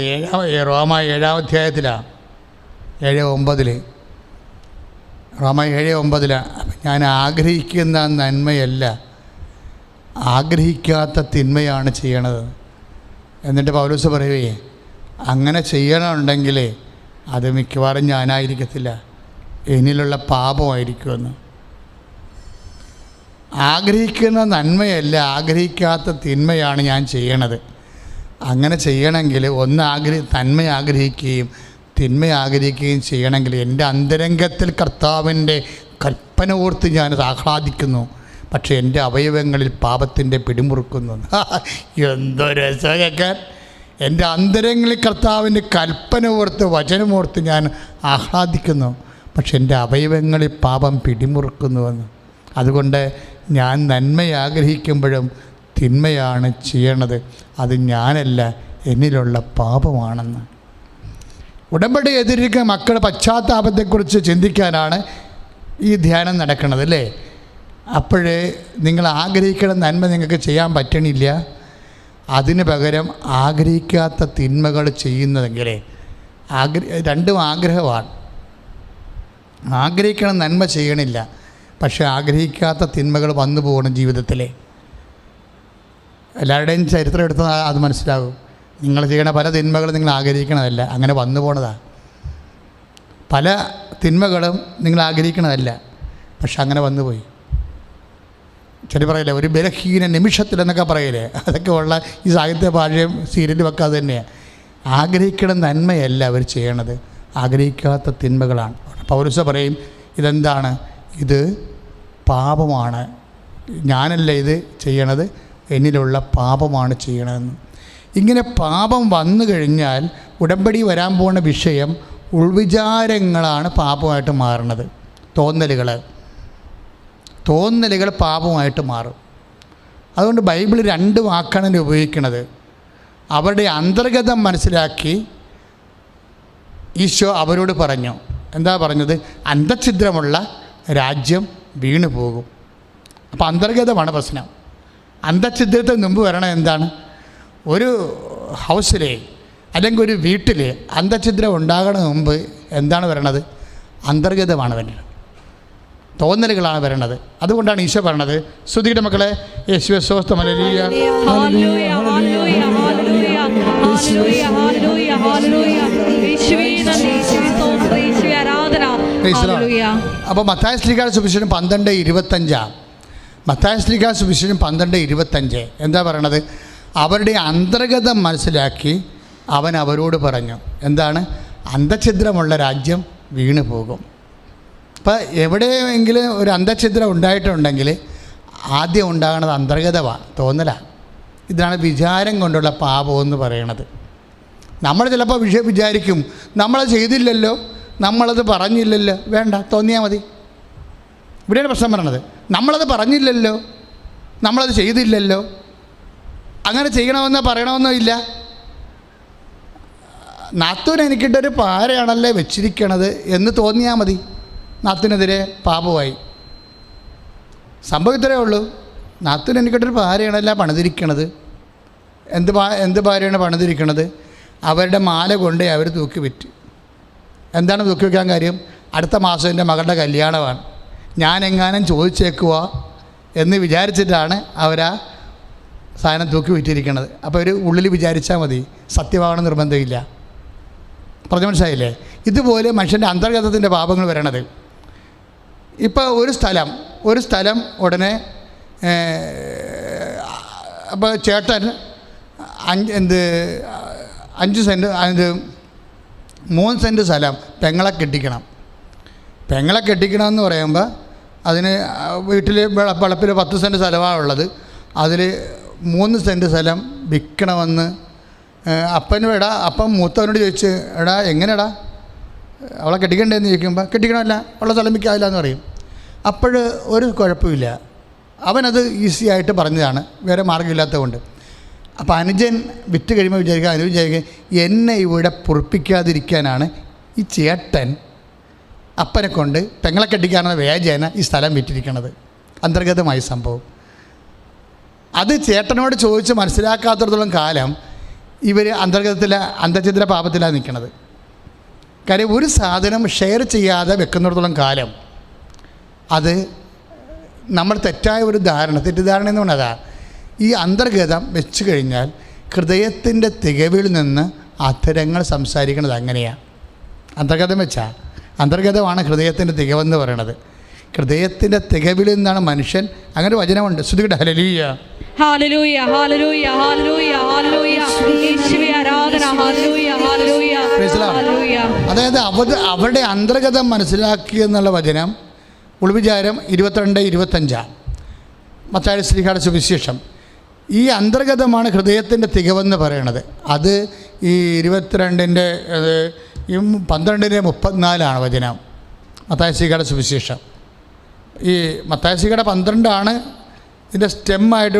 റോമ 7-ാം അധ്യായത്തിലാണ്, 7:9. റോമ 7:9. ഞാൻ ആഗ്രഹിക്കുന്ന നന്മയല്ല ആഗ്രഹിക്കാത്ത തിന്മയാണ് ചെയ്യണത്. എന്നിട്ട് പൗലോസ് പറയുകയെ, അങ്ങനെ ചെയ്യണമെന്നുണ്ടെങ്കിൽ അത് മിക്കവാറും ഞാനായിരിക്കത്തില്ല, എന്നിലുള്ള പാപമായിരിക്കുമെന്ന്. ആഗ്രഹിക്കുന്ന നന്മയല്ല ആഗ്രഹിക്കാത്ത തിന്മയാണ് ഞാൻ ചെയ്യണത്. അങ്ങനെ ചെയ്യണമെങ്കിൽ നന്മ ആഗ്രഹിക്കുകയും തിന്മ ആഗ്രഹിക്കുകയും ചെയ്യണമെങ്കിൽ എൻ്റെ അന്തരംഗത്തിൽ കർത്താവിൻ്റെ കൽപ്പന ഓർത്ത് ഞാനത് ആഹ്ലാദിക്കുന്നു, പക്ഷേ എൻ്റെ അവയവങ്ങളിൽ പാപത്തിൻ്റെ പിടിമുറുക്കുന്നു. എന്തൊരു രസം കേൾക്കാൻ. എൻ്റെ അന്തരങ്ങളിൽ കർത്താവിൻ്റെ കൽപ്പന ഓർത്ത് വചനമോർത്ത് ഞാൻ ആഹ്ലാദിക്കുന്നു, പക്ഷെ എൻ്റെ അവയവങ്ങളിൽ പാപം പിടിമുറുക്കുന്നുവെന്ന്. അതുകൊണ്ട് ഞാൻ നന്മ ആഗ്രഹിക്കുമ്പോഴും തിന്മയാണ് ചെയ്യണത്. അത് ഞാനല്ല, എന്നിലുള്ള പാപമാണെന്ന്. ഉടമ്പടി എതിരിക്കുന്ന മക്കളുടെ പശ്ചാത്താപത്തെക്കുറിച്ച് ചിന്തിക്കാനാണ് ഈ ധ്യാനം നടക്കുന്നത്, അല്ലേ? അപ്പോഴേ നിങ്ങൾ ആഗ്രഹിക്കുന്ന നന്മ നിങ്ങൾക്ക് ചെയ്യാൻ പറ്റണില്ല, അതിന് പകരം ആഗ്രഹിക്കാത്ത തിന്മകൾ ചെയ്യുന്നതെങ്കിൽ രണ്ടും ആഗ്രഹമാണ്. ആഗ്രഹിക്കണ നന്മ ചെയ്യണില്ല, പക്ഷേ ആഗ്രഹിക്കാത്ത തിന്മകൾ വന്നു പോകണം ജീവിതത്തിൽ. എല്ലാവരുടെയും ചരിത്രം എടുത്താൽ അത് മനസ്സിലാകും. നിങ്ങൾ ചെയ്യണ പല തിന്മകളും നിങ്ങൾ ആഗ്രഹിക്കണതല്ല, അങ്ങനെ വന്നു പോണതാണ്. പല തിന്മകളും നിങ്ങൾ ആഗ്രഹിക്കണതല്ല, പക്ഷെ അങ്ങനെ വന്നുപോയി. ചെറിയ പറയില്ലേ, ഒരു ബലഹീന നിമിഷത്തിലെന്നൊക്കെ പറയില്ലേ, അതൊക്കെ ഉള്ള ഈ സാഹിത്യ ഭാഷയും സീരിയലും ഒക്കെ അത് തന്നെയാണ്. ആഗ്രഹിക്കണ നന്മയല്ല അവർ ചെയ്യണത്, ആഗ്രഹിക്കാത്ത തിന്മകളാണ്. പൗലോസ് പറയും, ഇതെന്താണ്? ഇത് പാപമാണ്, ഞാനല്ല ഇത് ചെയ്യണത്, എന്നിലുള്ള പാപമാണ് ചെയ്യണതെന്ന്. ഇങ്ങനെ പാപം വന്നു കഴിഞ്ഞാൽ ഉടമ്പടി വരാൻ പോകുന്ന വിഷയം ഉൾവിചാരങ്ങളാണ് പാപമായിട്ട് മാറുന്നത്. തോന്നലുകൾ പാപമായിട്ട് മാറും. അതുകൊണ്ട് ബൈബിൾ 2 വാക്കാണ് ഉപയോഗിക്കുന്നത്. അവരുടെ അന്തർഗതം മനസ്സിലാക്കി ഈശോ അവരോട് പറഞ്ഞു. എന്താ പറഞ്ഞത്? അന്തഛിദ്രമുള്ള രാജ്യം വീണു പോകും. അപ്പോൾ അന്തർഗതമാണ് പ്രശ്നം. അന്തഛിദ്രത്തിന് മുമ്പ് വരണം എന്താണ്? ഒരു ഹൗസിലെ അല്ലെങ്കിൽ ഒരു വീട്ടിൽ അന്തഛിദ്രം ഉണ്ടാകണ മുമ്പ് എന്താണ് വരണത്? അന്തർഗതമാണ് വരുന്നത്, തോന്നലുകളാണ് വരണത്. അതുകൊണ്ടാണ് ഈശോ പറഞ്ഞത്, സ്തുതിയുടെ മക്കളെ യേശുവേ സ്തോത്രം, ഹല്ലേലൂയ, ഹല്ലേലൂയ, ഹല്ലേലൂയ, ഹല്ലേലൂയ, ഹല്ലേലൂയ, ഹല്ലേലൂയ, ഹല്ലേലൂയ. യേശുവേ നന്ദി, യേശുവേ സ്തോത്രം, യേശുവേ ആരാധന. ഹല്ലേലൂയ. അപ്പോൾ മത്തായി ശ്ലീഹായുടെ സുവിശേഷം 12:25. മത്തായി ശ്ലീഹായുടെ സുവിശേഷം 12:25 എന്താ പറയണത്? അവരുടെ അന്തർഗതം മനസ്സിലാക്കി അവൻ അവരോട് പറഞ്ഞു, എന്താണ്? അന്തഛിദ്രമുള്ള രാജ്യം വീണു പോകും. അപ്പോൾ എവിടെയെങ്കിലും ഒരു അന്തഛിദ്രം ഉണ്ടായിട്ടുണ്ടെങ്കിൽ ആദ്യം ഉണ്ടാകുന്നത് അന്തർഗതമാണ്, തോന്നലാണ്. ഇതാണ് വിചാരം കൊണ്ടുള്ള പാപം എന്ന് പറയണത്. നമ്മൾ ചിലപ്പോൾ വിചാരിക്കും, നമ്മളത് ചെയ്തില്ലല്ലോ, നമ്മളത് പറഞ്ഞില്ലല്ലോ. വേണ്ട, തോന്നിയാൽ മതി. ഇവിടെയാണ് പ്രശ്നം പറയണത്. നമ്മളത് പറഞ്ഞില്ലല്ലോ, നമ്മളത് ചെയ്തില്ലല്ലോ, അങ്ങനെ ചെയ്യണമെന്നോ പറയണമെന്നോ ഇല്ല. നാത്തൂൻ എനിക്കിട്ടൊരു പാരയാണല്ലേ വെച്ചിരിക്കണത് എന്ന് തോന്നിയാൽ മതി, നാത്തൂനെതിരെ പാപമായി. സംഭവം ഇത്രയേ ഉള്ളൂ. നാത്തൂൻ എനിക്കിട്ടൊരു പാരയാണല്ല പണിതിരിക്കണത്. എന്ത് ഭാര്യയാണ് പണിതിരിക്കണത്? അവരുടെ മാല കൊണ്ട് അവർ തൂക്കി വിറ്റ്. എന്താണ് തൂക്കി വയ്ക്കാൻ കാര്യം? അടുത്ത മാസം എൻ്റെ മകളുടെ കല്യാണമാണ്, ഞാനെങ്ങാനും ചോദിച്ചേക്കുക എന്ന് വിചാരിച്ചിട്ടാണ് അവരാ സാധനം തൂക്കി വിറ്റിരിക്കണത്. അപ്പോൾ ഒരു ഉള്ളിൽ വിചാരിച്ചാൽ മതി, സത്യമാകണം നിർബന്ധമില്ല. പറഞ്ഞു മനസ്സിലായില്ലേ? ഇതുപോലെ മനുഷ്യൻ്റെ അന്തർഗതത്തിൻ്റെ പാപങ്ങൾ വരണത്. ഇപ്പോൾ ഒരു സ്ഥലം ഉടനെ അപ്പോൾ ചേട്ടൻ 5 സെൻറ്റ് 3 സെൻറ്റ് സ്ഥലം പെങ്ങളെ കെട്ടിക്കണം. പെങ്ങളെ കെട്ടിക്കണമെന്ന് പറയുമ്പോൾ അതിന് വീട്ടിൽ വളപ്പിൽ 10 സെൻറ്റ് സ്ഥലമാണ് ഉള്ളത്. അതിൽ 3 സെൻറ്റ് സ്ഥലം വിൽക്കണമെന്ന് അപ്പം മൂത്തവനോട് ചോദിച്ച്, എടാ എങ്ങനെടാ അവളെ കെട്ടിക്കണ്ടേന്ന് ചോദിക്കുമ്പോൾ, കെട്ടിക്കണമല്ല, ഉള്ള സ്ഥലം വിൽക്കാവില്ല എന്ന് പറയും. അപ്പോൾ ഒരു കുഴപ്പമില്ല, അവനത് ഈസി ആയിട്ട് പറഞ്ഞതാണ്, വേറെ മാർഗ്ഗമില്ലാത്തത് കൊണ്ട്. അപ്പോൾ അനുജൻ വിറ്റ് കഴിയുമ്പോൾ വിചാരിക്കുക എന്നെ ഇവിടെ പൊറുപ്പിക്കാതിരിക്കാനാണ് ഈ ചേട്ടൻ അപ്പനെ കൊണ്ട് പെങ്ങളെ കെട്ടിക്കാനെന്ന വ്യാജേന ഈ സ്ഥലം വിറ്റിരിക്കണത്. അന്തർഗതമായ സംഭവം. അത് ചേട്ടനോട് ചോദിച്ച് മനസ്സിലാക്കാത്തിടത്തോളം കാലം ഇവർ അന്തർഛിദ്ര പാപത്തിലാണ് നിൽക്കുന്നത്. കാര്യം ഒരു സാധനം ഷെയർ ചെയ്യാതെ വെക്കുന്നിടത്തോളം കാലം അത് നമ്മൾ തെറ്റായ ഒരു തെറ്റിദ്ധാരണ എന്ന് പറഞ്ഞതാണ്. ഈ അന്തർഗതം വെച്ച് കഴിഞ്ഞാൽ ഹൃദയത്തിൻ്റെ തികവിൽ നിന്ന് അധരങ്ങൾ സംസാരിക്കുന്നത് അങ്ങനെയാണ്. അന്തർഗതം വെച്ചാൽ അന്തർഗതമാണ് ഹൃദയത്തിൻ്റെ തികവെന്ന് പറയണത്. ഹൃദയത്തിൻ്റെ തികവിൽ നിന്നാണ് മനുഷ്യൻ. അങ്ങനെ വചനമുണ്ട്, ശ്രുതികട്ടെ, ഹല്ലേലൂയ ഹല്ലേലൂയ ഹല്ലേലൂയ ഹല്ലേലൂയ ഹല്ലേലൂയ യേശുവേ ആരാധന, ഹല്ലേലൂയ ഹല്ലേലൂയ ഹല്ലേലൂയ. അതായത് അവരുടെ അന്തർഗതം മനസ്സിലാക്കി എന്നുള്ള വചനം ഉൾവിചാരം 22-25 മത്തായി ശ്ലീഹായുടെ സുവിശേഷം. ഈ അന്തർഗതമാണ് ഹൃദയത്തിൻ്റെ തികവെന്ന് പറയണത്. അത് ഈ 12-34 വചനം മത്തായി ശ്ലീഹായുടെ സുവിശേഷം. ഈ മത്തായി ശ്ലീഹായുടെ 12 ഇതിൻ്റെ സ്റ്റെമ്മായിട്ട്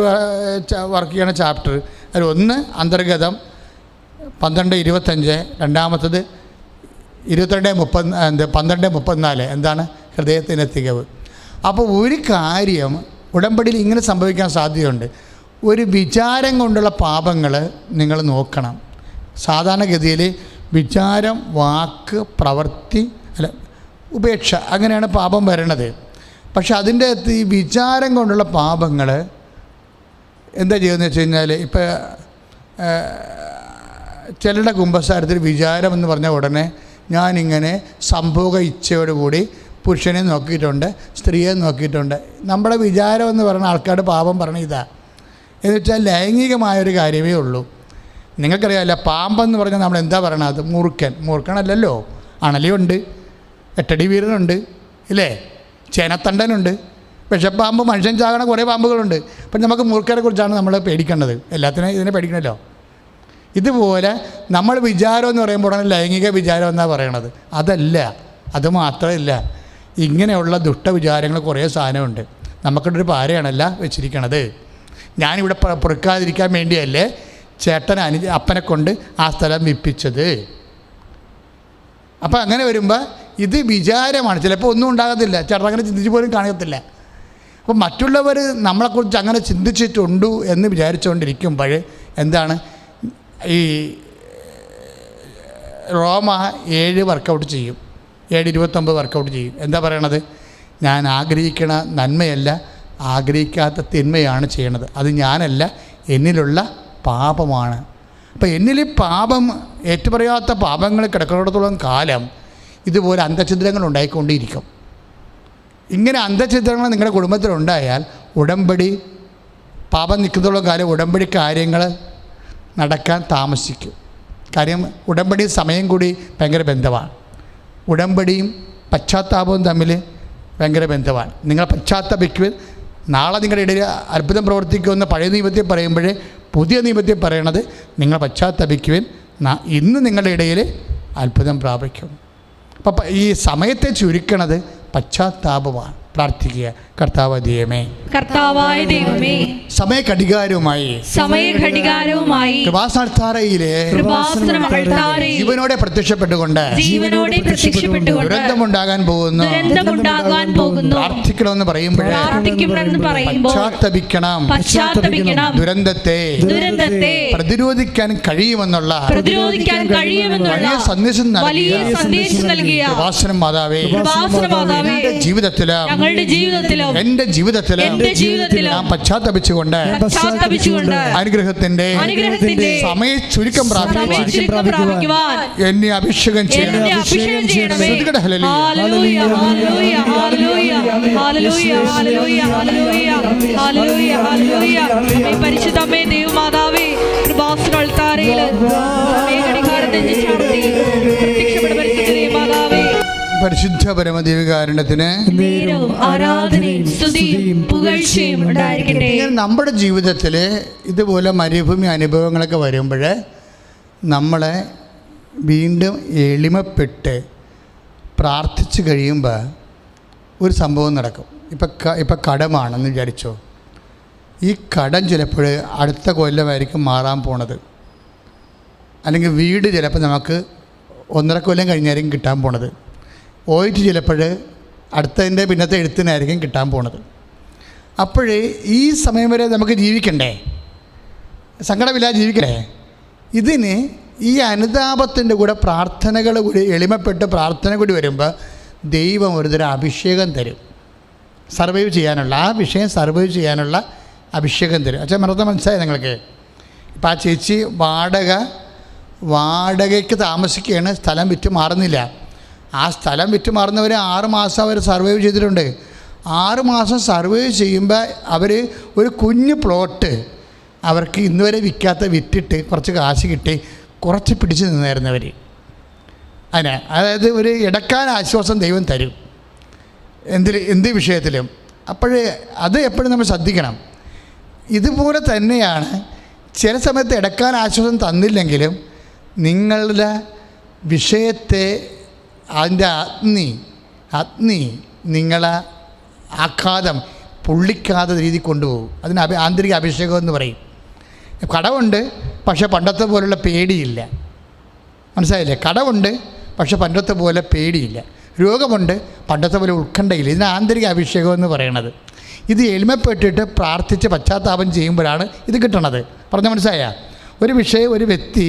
വർക്ക് ചെയ്യണ ചാപ്റ്റർ. അതിൽ ഒന്ന് അന്തർഗതം 12-25, രണ്ടാമത്തത് 12-34 എന്താണ്? ഹൃദയത്തിൻ്റെ തികവ്. അപ്പോൾ ഒരു കാര്യം ഉടമ്പടിയിൽ ഇങ്ങനെ സംഭവിക്കാൻ സാധ്യതയുണ്ട്. ഒരു വിചാരം കൊണ്ടുള്ള പാപങ്ങൾ നിങ്ങൾ നോക്കണം. സാധാരണഗതിയിൽ വിചാരം, വാക്ക്, പ്രവൃത്തി, ഉപേക്ഷ, അങ്ങനെയാണ് പാപം വരണത്. പക്ഷെ അതിൻ്റെ അകത്ത് ഈ വിചാരം കൊണ്ടുള്ള പാപങ്ങൾ എന്താ ചെയ്യുന്നത് വെച്ച് കഴിഞ്ഞാൽ, ഇപ്പോൾ ചിലരുടെ കുമ്പസാരത്തിൽ വിചാരം എന്ന് പറഞ്ഞ ഉടനെ ഞാനിങ്ങനെ സംഭോഗ ഇച്ഛയോടുകൂടി പുരുഷനെ നോക്കിയിട്ടുണ്ട്, സ്ത്രീയെ നോക്കിയിട്ടുണ്ട്. നമ്മുടെ വിചാരം എന്ന് പറയുന്ന ആൾക്കാരുടെ പാപം പറഞ്ഞ ഇതാ എന്ന് വെച്ചാൽ ലൈംഗികമായൊരു കാര്യമേ ഉള്ളൂ. നിങ്ങൾക്കറിയാമല്ല, പാമ്പെന്ന് പറഞ്ഞാൽ നമ്മൾ എന്താ പറയണത്? മൂർഖനല്ലല്ലോ. അണലിയുണ്ട്, 8 അടി വീരനുണ്ട്, ഇല്ലേ? ചേനത്തണ്ടനുണ്ട്, വിഷപ്പാമ്പ്, മനുഷ്യൻ ചാകണ കുറേ പാമ്പുകളുണ്ട്. അപ്പം നമുക്ക് മൂർഖരെ കുറിച്ചാണ് നമ്മൾ പേടിക്കേണ്ടത്. എല്ലാത്തിനും ഇതിനെ പേടിക്കണമല്ലോ. ഇതുപോലെ നമ്മൾ വിചാരം എന്ന് പറയുമ്പോൾ ഉടനെ ലൈംഗിക വിചാരം എന്നാണ് പറയണത്. അതല്ല, അത് മാത്രമല്ല, ഇങ്ങനെയുള്ള ദുഷ്ടവിചാരങ്ങൾ കുറേ സാധനമുണ്ട്. നമുക്കിട്ടൊരു പാരയാണല്ല വെച്ചിരിക്കണത്. ഞാനിവിടെ പൊറുക്കാതിരിക്കാൻ വേണ്ടിയല്ലേ ചേട്ടൻ അപ്പനെ കൊണ്ട് ആ സ്ഥലം വിപ്പിച്ചത്. അപ്പം അങ്ങനെ വരുമ്പോൾ ഇത് വിചാരമാണ്. ചിലപ്പോൾ ഒന്നും ഉണ്ടാകത്തില്ല, ചേട്ടൻ അങ്ങനെ ചിന്തിച്ച് പോലും കാണത്തില്ല. അപ്പം മറ്റുള്ളവർ നമ്മളെക്കുറിച്ച് അങ്ങനെ ചിന്തിച്ചിട്ടുണ്ടു എന്ന് വിചാരിച്ചുകൊണ്ടിരിക്കുമ്പോൾ എന്താണ് ഈ റോമ 7 വർക്കൗട്ട് ചെയ്യും, 7:29 വർക്കൗട്ട് ചെയ്യും. എന്താ പറയണത്? ഞാൻ ആഗ്രഹിക്കണ നന്മയല്ല, ആഗ്രഹിക്കാത്ത തിന്മയാണ് ചെയ്യണത്. അത് ഞാനല്ല, എന്നിലുള്ള പാപമാണ്. അപ്പോൾ എന്നിൽ പാപം, ഏറ്റുപറയാത്ത പാപങ്ങൾ കിടക്കുന്നിടത്തോളം കാലം ഇതുപോലെ അന്തഛിദ്രങ്ങൾ ഉണ്ടായിക്കൊണ്ടിരിക്കും. ഇങ്ങനെ അന്തഛിദ്രങ്ങൾ നിങ്ങളുടെ കുടുംബത്തിലുണ്ടായാൽ ഉടമ്പടി പാപം നിൽക്കുന്നിടത്തോളം കാലം ഉടമ്പടി കാര്യങ്ങൾ നടക്കാൻ താമസിക്കും. കാര്യം ഉടമ്പടി സമയം കൂടി ഭയങ്കര ബന്ധമാണ്. ഉടമ്പടിയും പശ്ചാത്താപവും തമ്മിൽ ഭയങ്കര ബന്ധമാണ്. നിങ്ങൾ പശ്ചാത്തപിക്കുവിൻ, നാളെ നിങ്ങളുടെ ഇടയിൽ അത്ഭുതം പ്രവർത്തിക്കുമെന്ന് പഴയ നിയമത്തിൽ പറയുമ്പോൾ പുതിയ നിയമത്തിൽ പറയണത് നിങ്ങൾ പശ്ചാത്തപിക്കുവിൻ, ഇന്ന് നിങ്ങളുടെ ഇടയിൽ അത്ഭുതം പ്രാപിക്കും. അപ്പം ഈ സമയത്തെ ചുരുക്കണത് പശ്ചാത്താപമാണ്. പ്രാർത്ഥിക്കുക. കർത്താവായ ദൈവമേ സമയഘടികാരവുമായി കൃപാസനത്താരയിലെ ജീവനോടെ പ്രത്യക്ഷപ്പെട്ടുകൊണ്ട് ദുരന്തമുണ്ടാകാൻ പോകുന്നു പ്രാർത്ഥിക്കണമെന്ന് പറയുമ്പോൾ പശ്ചാത്തപിക്കണം. ദുരന്തത്തെ പ്രതിരോധിക്കാൻ കഴിയുമെന്നുള്ള വലിയ സന്ദേശം നൽകിയ കൃപാസനം മാതാവേ, എന്റെ ജീവിതത്തിലും ഞാൻ പശ്ചാത്തപിച്ചുകൊണ്ട് അനുഗ്രഹത്തിന്റെ സമയ ചുരുക്കം പ്രാപിക്കുവാൻ എന്നെ അഭിഷേകം ചെയ്യണം. പരിശുദ്ധമേ ദൈവമാതാവേ, പരിശുദ്ധ പരമദൈവകാരുണ്യത്തിന് നമ്മുടെ ജീവിതത്തിൽ ഇതുപോലെ മരുഭൂമി അനുഭവങ്ങളൊക്കെ വരുമ്പോൾ നമ്മളെ വീണ്ടും എളിമപ്പെട്ട് പ്രാർത്ഥിച്ചു കഴിയുമ്പോൾ ഒരു സംഭവം നടക്കും. ഇപ്പം കടമാണെന്ന് വിചാരിച്ചോ, ഈ കടം ചിലപ്പോൾ അടുത്ത കൊല്ലമായിരിക്കും മാറാൻ പോണത്. അല്ലെങ്കിൽ വീട് ചിലപ്പോൾ നമുക്ക് 1.5 കൊല്ലം കഴിഞ്ഞായിരിക്കും കിട്ടാൻ പോണത്. ഓയിട്ട് ചിലപ്പോൾ അടുത്തതിൻ്റെ പിന്നത്തെ എഴുത്തിനായിരിക്കും കിട്ടാൻ പോണത്. അപ്പോഴേ ഈ സമയം വരെ നമുക്ക് ജീവിക്കണ്ടേ, സങ്കടമില്ലാതെ ജീവിക്കണ്ടേ? ഇതിന് ഈ അനുതാപത്തിൻ്റെ കൂടെ പ്രാർത്ഥനകൾ കൂടി എളിമപ്പെട്ട് പ്രാർത്ഥന കൂടി വരുമ്പോൾ ദൈവം ഒരുതരം അഭിഷേകം തരും, സർവൈവ് ചെയ്യാനുള്ള ആ വിഷയം സർവൈവ് ചെയ്യാനുള്ള അഭിഷേകം തരും. അച്ഛൻ മനസ്സിലായി നിങ്ങൾക്ക്? ഇപ്പം ആ ചേച്ചി വാടകയ്ക്ക് താമസിക്കുകയാണ്, സ്ഥലം വിറ്റ് മാറുന്നില്ല. ആ സ്ഥലം വിറ്റ് മാറുന്നവർ 6 മാസം അവർ സർവൈവ് ചെയ്തിട്ടുണ്ട്. 6 മാസം സർവൈവ് ചെയ്യുമ്പോൾ അവർ ഒരു കുഞ്ഞു പ്ലോട്ട് അവർക്ക് ഇന്നുവരെ വിൽക്കാത്ത വിറ്റിട്ട് കുറച്ച് കാശ് കിട്ടി കുറച്ച് പിടിച്ച് നിന്നായിരുന്നവർ. അതായത് ഒരു ഇടക്കാല ആശ്വാസം ദൈവം തരും എന്ത് വിഷയത്തിലും. അത് എപ്പോഴും നമ്മൾ ശ്രദ്ധിക്കണം. ഇതുപോലെ തന്നെയാണ് ചില സമയത്ത് ഇടക്കാല ആശ്വാസം തന്നില്ലെങ്കിലും നിങ്ങളുടെ വിഷയത്തെ അതിൻ്റെ അഗ്നി നിങ്ങളെ ആഘാതം പൊള്ളിക്കാത്ത രീതി കൊണ്ടുപോകും. അതിന് ആന്തരിക അഭിഷേകം എന്ന് പറയും. കടമുണ്ട്, പക്ഷേ പണ്ടത്തെ പോലുള്ള പേടിയില്ല. മനസ്സിലായില്ലേ? കടമുണ്ട്, പക്ഷേ പണ്ടത്തെ പോലെ പേടിയില്ല. രോഗമുണ്ട്, പണ്ടത്തെ പോലെ ഉത്കണ്ഠയില്ല. ഇതിന് ആന്തരിക അഭിഷേകം എന്ന് പറയണത്. ഇത് എളിമപ്പെട്ടിട്ട് പ്രാർത്ഥിച്ച് പശ്ചാത്താപം ചെയ്യുമ്പോഴാണ് ഇത് കിട്ടണത്. പറഞ്ഞ മനസ്സിലായ? ഒരു വ്യക്തി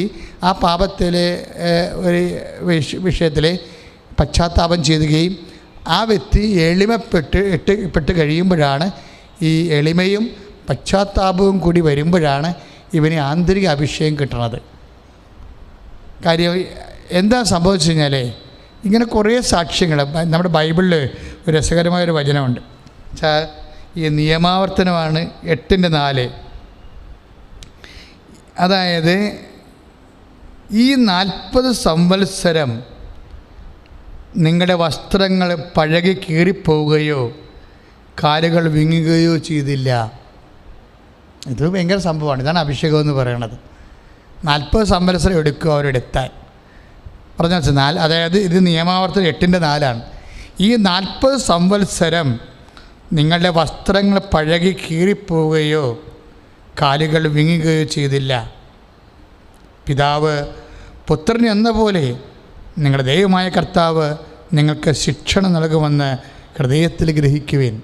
ആ പാപത്തിലെ ഒരു വിഷയത്തിൽ പശ്ചാത്താപം ചെയ്യുകയും ആ വ്യക്തി എളിമപ്പെട്ട് കഴിയുമ്പോഴാണ്, ഈ എളിമയും പശ്ചാത്താപവും കൂടി വരുമ്പോഴാണ് ഇവന് ആന്തരിക അഭിഷേകം കിട്ടണത്. കാര്യം എന്താ സംഭവിച്ചു കഴിഞ്ഞാൽ, ഇങ്ങനെ കുറേ സാക്ഷ്യങ്ങൾ നമ്മുടെ ബൈബിളിൽ ഒരു രസകരമായൊരു വചനമുണ്ട്. ഈ നിയമാവർത്തനമാണ് 8:4. അതായത് ഈ 40 സംവത്സരം നിങ്ങളുടെ വസ്ത്രങ്ങൾ പഴകി കീറിപ്പോവുകയോ കാലുകൾ വിങ്ങുകയോ ചെയ്തില്ല. ഇത് ഭയങ്കര സംഭവമാണ്. ഇതാണ് അഭിഷേകം എന്ന് പറയണത്. 40 സംവത്സരം എടുക്കും അവരെടുത്താൻ. പറഞ്ഞാൽ അതായത് ഇത് നിയമാവർത്തനം 8:4. ഈ 40 സംവത്സരം നിങ്ങളുടെ വസ്ത്രങ്ങൾ പഴകി കീറിപ്പോവുകയോ കാലുകൾ വിങ്ങുകയോ ചെയ്തില്ല. പിതാവ് പുത്രൻ എന്ന പോലെ നിങ്ങളുടെ ദൈവമായ കർത്താവ് നിങ്ങൾക്ക് ശിക്ഷണം നൽകുമെന്ന് ഹൃദയത്തിൽ ഗ്രഹിക്കുവിൻ.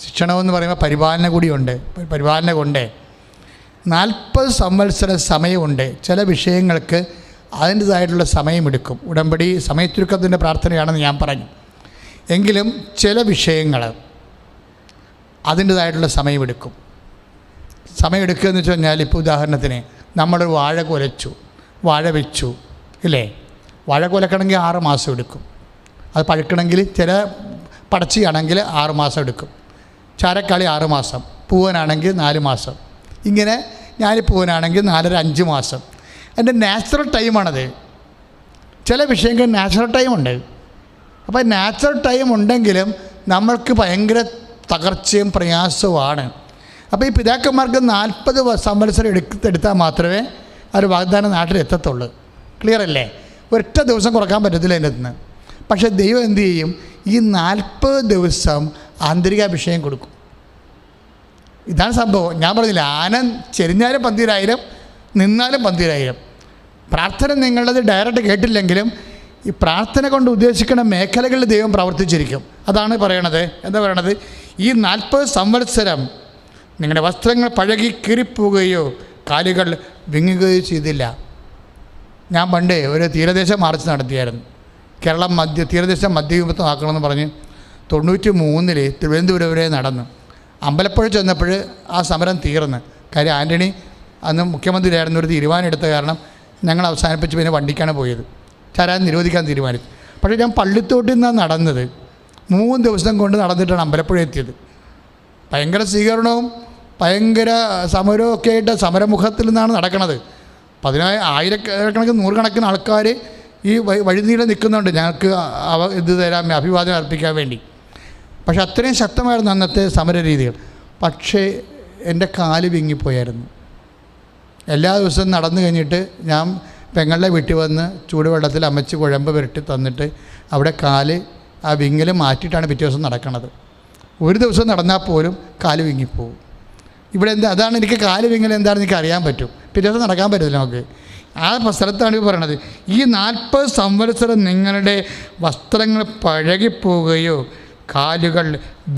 ശിക്ഷണമെന്ന് പറയുമ്പോൾ പരിപാലന കൂടിയുണ്ട്. പരിപാലന കൊണ്ട് 40 സംവത്സര സമയമുണ്ട്. ചില വിഷയങ്ങൾക്ക് അതിൻ്റേതായിട്ടുള്ള സമയമെടുക്കും. ഉടമ്പടി സമയച്ചുരുക്കത്തിൻ്റെ പ്രാർത്ഥനയാണെന്ന് ഞാൻ പറഞ്ഞു. എങ്കിലും ചില വിഷയങ്ങൾ അതിൻ്റേതായിട്ടുള്ള സമയമെടുക്കും. സമയമെടുക്കുക എന്ന് വെച്ച് കഴിഞ്ഞാൽ, ഇപ്പോൾ ഉദാഹരണത്തിന് നമ്മളൊരു വാഴ വെച്ചു ഇല്ലേ? വാഴ കുലക്കണമെങ്കിൽ 6 മാസം എടുക്കും. അത് പഴുക്കണമെങ്കിൽ ചില പടച്ചിയാണെങ്കിൽ 6 മാസം എടുക്കും. ചാരക്കാളി 6 മാസം, പൂവനാണെങ്കിൽ 4 മാസം. ഇങ്ങനെ ഞാലിപ്പൂവനാണെങ്കിൽ 4-5 മാസം. എൻ്റെ നാച്ചുറൽ ടൈമാണത്. ചില വിഷയങ്ങൾ നാച്ചുറൽ ടൈമുണ്ട്. അപ്പോൾ നാച്ചുറൽ ടൈം ഉണ്ടെങ്കിലും നമ്മൾക്ക് ഭയങ്കര തകർച്ചയും പ്രയാസവുമാണ്. അപ്പോൾ ഈ പിതാക്കന്മാർക്ക് 40 സംവത്സരം എടുത്താൽ മാത്രമേ ആ ഒരു വാഗ്ദാന നാട്ടിൽ എത്തത്തുള്ളൂ. ക്ലിയർ അല്ലേ? ഒരൊറ്റ ദിവസം കുറക്കാൻ പറ്റത്തില്ല അതിൻ്റെ നിന്ന്. പക്ഷേ ദൈവം എന്തു ചെയ്യും? ഈ 40 ദിവസം ആന്തരികാഭിഷേകം കൊടുക്കും. ഇതാണ് സംഭവം. ഞാൻ പറഞ്ഞില്ല, ആന ചെരിഞ്ഞാലും 10000, നിന്നാലും 10000. പ്രാർത്ഥന നിങ്ങളത് ഡയറക്റ്റ് കേട്ടില്ലെങ്കിലും ഈ പ്രാർത്ഥന കൊണ്ട് ഉദ്ദേശിക്കുന്ന മേഖലകളിൽ ദൈവം പ്രവർത്തിച്ചിരിക്കും. അതാണ് പറയണത്. എന്താ പറയണത്? ഈ 40 സംവത്സരം നിങ്ങളുടെ വസ്ത്രങ്ങൾ പഴകി കീറിപ്പോവുകയോ കാലുകൾ വിങ്ങുകയോ ചെയ്തില്ല. ഞാൻ പണ്ടേ ഒരു തീരദേശ മാർച്ച് നടത്തിയായിരുന്നു. കേരളം തീരദേശം മധ്യയുഗമാക്കണമെന്ന് പറഞ്ഞ് 93 തിരുവനന്തപുരം വരെ നടന്നു. അമ്പലപ്പുഴ ചെന്നപ്പോൾ ആ സമരം തീർന്ന്. കാര്യം ആൻ്റണി അന്ന് മുഖ്യമന്ത്രിയായിരുന്നു. ഒരു തീരുമാനം എടുത്ത കാരണം ഞങ്ങൾ അവസാനിപ്പിച്ച് പിന്നെ വണ്ടിക്കാണ് പോയത്. ചാരാൻ നിരോധിക്കാൻ തീരുമാനിച്ചു. പക്ഷേ ഞാൻ പള്ളിത്തോട്ടിൽ നിന്നാണ് നടന്നത്. 3 ദിവസം കൊണ്ട് നടന്നിട്ടാണ് അമ്പലപ്പുഴ എത്തിയത്. ഭയങ്കര സ്വീകരണവും ഭയങ്കര സമരവും ഒക്കെ ആയിട്ട് സമരമുഖത്തിൽ നിന്നാണ് നടക്കുന്നത്. 10,000 നൂറുകണക്കിന് ആൾക്കാർ ഈ വഴിനീളം നിൽക്കുന്നുണ്ട് ഞങ്ങൾക്ക് ഇത് തരാൻ, അഭിവാദനം അർപ്പിക്കാൻ വേണ്ടി. പക്ഷെ അത്രയും ശക്തമായിരുന്നു അന്നത്തെ സമര രീതികൾ. പക്ഷേ എൻ്റെ കാല് വിങ്ങിപ്പോയായിരുന്നു. എല്ലാ ദിവസവും നടന്നു കഴിഞ്ഞിട്ട് ഞാൻ പെങ്ങളുടെ വീട്ടിൽ വന്ന് ചൂടുവെള്ളത്തിൽ അമ്മച്ച് കുഴമ്പ് പുരട്ടി തന്നിട്ട് അവിടെ കാല് ആ വിങ്ങൽ മാറ്റിയിട്ടാണ് പിറ്റേ ദിവസം നടക്കുന്നത്. ഒരു ദിവസം നടന്നാൽ പോലും കാല് വിങ്ങിപ്പോവും. ഇവിടെ അതാണ് എനിക്ക് കാല് വിങ്ങൽ എന്താണെന്ന് എനിക്ക് അറിയാൻ പറ്റും. പിറ്റേ ദിവസം നടക്കാൻ പറ്റില്ല നമുക്ക്. ആ സ്ഥലത്താണ് ഇത് പറയണത്. ഈ 40 സംവത്സരം നിങ്ങളുടെ വസ്ത്രങ്ങൾ പഴകിപ്പോവുകയോ കാലുകൾ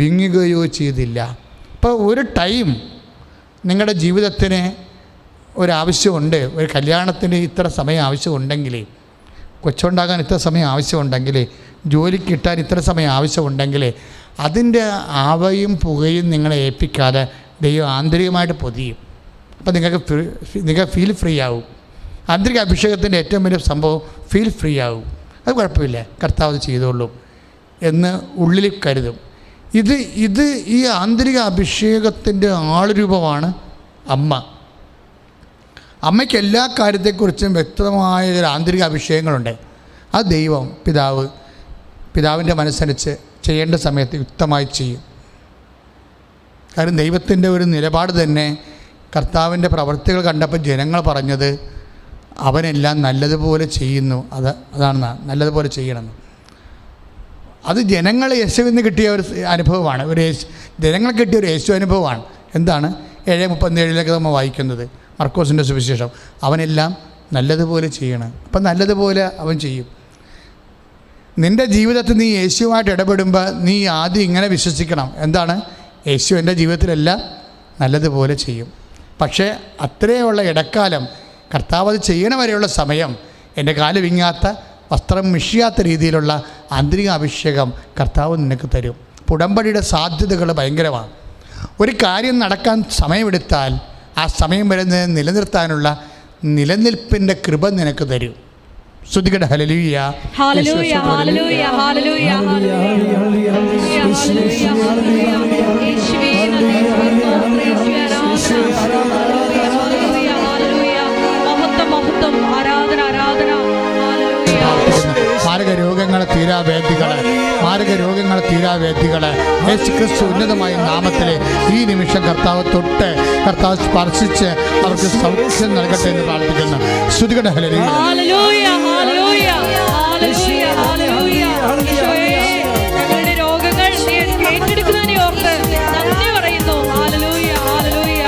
വിങ്ങുകയോ ചെയ്തില്ല. അപ്പോൾ ഒരു ടൈം നിങ്ങളുടെ ജീവിതത്തിന് ഒരാവശ്യമുണ്ട്. ഒരു കല്യാണത്തിന് ഇത്ര സമയം ആവശ്യമുണ്ടെങ്കിൽ, കൊച്ചുണ്ടാകാൻ ഇത്ര സമയം ആവശ്യമുണ്ടെങ്കിൽ, ജോലിക്ക് കിട്ടാൻ ഇത്ര സമയം ആവശ്യമുണ്ടെങ്കിൽ, അതിൻ്റെ ആവയും പുകയും നിങ്ങളെ ഏൽപ്പിക്കാതെ ദൈവം ആന്തരികമായിട്ട് പൊതിയും. അപ്പോൾ നിങ്ങൾക്ക് ഫീൽ ഫ്രീ ആവും. ആന്തരിക അഭിഷേകത്തിൻ്റെ ഏറ്റവും വലിയ സംഭവം ഫീൽ ഫ്രീ ആവും. അത് കുഴപ്പമില്ല, കർത്താവ് ചെയ്തോളൂ എന്ന് ഉള്ളിൽ കരുതും. ഇത് ഈ ആന്തരിക അഭിഷേകത്തിൻ്റെ ആൾരൂപമാണ് അമ്മ. അമ്മയ്ക്ക് എല്ലാ കാര്യത്തെക്കുറിച്ചും വ്യക്തമായ ഒരു ആന്തരിക അഭിഷേകങ്ങളുണ്ട്. അത് ദൈവം പിതാവിൻ്റെ മനസ്സനുസരിച്ച് ചെയ്യേണ്ട സമയത്ത് യുക്തമായി ചെയ്യും. കാരണം ദൈവത്തിൻ്റെ ഒരു നിലപാട് തന്നെ കർത്താവിൻ്റെ പ്രവൃത്തികൾ കണ്ടപ്പോൾ ജനങ്ങൾ പറഞ്ഞത് അവനെല്ലാം നല്ലതുപോലെ ചെയ്യുന്നു. അതാണ് നല്ലതുപോലെ ചെയ്യണമെന്ന്. അത് ജനങ്ങൾ യേശുവിന് കിട്ടിയ ഒരു അനുഭവമാണ്. ജനങ്ങൾ കിട്ടിയ ഒരു യേശു അനുഭവമാണ്. എന്താണ്? 7:37 നമ്മൾ വായിക്കുന്നത് മർക്കോസിൻ്റെ സുവിശേഷം. അവനെല്ലാം നല്ലതുപോലെ ചെയ്യണം. അപ്പം നല്ലതുപോലെ അവൻ ചെയ്യും. നിൻ്റെ ജീവിതത്തിൽ നീ യേശുവുമായിട്ട് ഇടപെടുമ്പോൾ നീ ആദ്യം ഇങ്ങനെ വിശ്വസിക്കണം. എന്താണ്? യേശു എൻ്റെ ജീവിതത്തിലെല്ലാം നല്ലതുപോലെ ചെയ്യും. പക്ഷേ അത്രയുള്ള ഇടക്കാലം കർത്താവ് അത് ചെയ്യണ വരെയുള്ള സമയം എൻ്റെ കാല് വിങ്ങാത്ത, വസ്ത്രം മിഷിയാത്ത രീതിയിലുള്ള ആന്തരിക അഭിഷേകം കർത്താവ് നിനക്ക് തരും. ഉടമ്പടിയുടെ സാധ്യതകൾ ഭയങ്കരമാണ്. ഒരു കാര്യം നടക്കാൻ സമയമെടുത്താൽ ആ സമയം വരെ നിലനിർത്താനുള്ള നിലനിൽപ്പിൻ്റെ കൃപ നിനക്ക് തരും. സ്തുതിക്കട്ടെ. ഹല്ലേലൂയ, ഹല്ലേലൂയ, ഹല്ലേലൂയ, ഹല്ലേലൂയ, ഹല്ലേലൂയ, യേശുവേ നന്ദി, മഹത്വം, ആരാധന, ആരാധന. മാരക രോഗങ്ങളെ തീരാവേദികളെ യേശു ക്രിസ്തു ഉന്നതമായ നാമത്തിൽ ഈ നിമിഷം കർത്താവ് തൊട്ട്, കർത്താവ് സ്പർശിച്ച് അവർക്ക് സൗഖ്യം നൽകട്ടെ എന്ന് പ്രാർത്ഥിക്കുന്നു. സ്തുതിക്കട്ടെ. ഹല്ലേലൂയ, ഹല്ലേലൂയ, ഹല്ലേലൂയ, ഹല്ലേലൂയ, ഹല്ലേലൂയ. ഞങ്ങളുടെ രോഗങ്ങൾ ഏറ്റെടുക്കുന്നതിനെ ഓർത്ത് നന്ദി പറയുന്നു. ഹല്ലേലൂയ, ഹല്ലേലൂയ.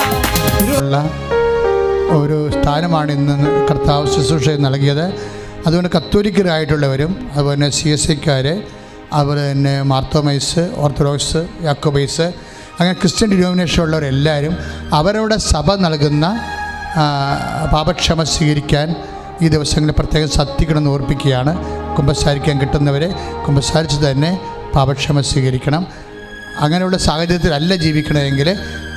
ഒരു സ്ഥാനമാണ് ഇന്ന് കർത്താവ് ശുശ്രൂഷ നൽകിയത്. അതുകൊണ്ട് കത്തോലിക്കരായിട്ടുള്ളവരും അതുപോലെ തന്നെ CSIക്കാർ, അതുപോലെ തന്നെ മാർത്തോമൈസ്, ഓർത്തഡോക്സ്, യാക്കോബൈസ്, അങ്ങനെ ക്രിസ്ത്യൻ ഡിനോമിനേഷൻ ഉള്ളവരെല്ലാവരും അവരുടെ സഭ നൽകുന്ന പാപക്ഷമ സ്വീകരിക്കാൻ ഈ ദിവസങ്ങളിൽ പ്രത്യേകം ശ്രദ്ധിക്കണമെന്ന് ഓർപ്പിക്കുകയാണ്. കുമ്പസാരിക്കാൻ കിട്ടുന്നവരെ കുമ്പസാരിച്ച് തന്നെ പാപക്ഷമ സ്വീകരിക്കണം. അങ്ങനെയുള്ള സാഹചര്യത്തിലല്ല ജീവിക്കണമെങ്കിൽ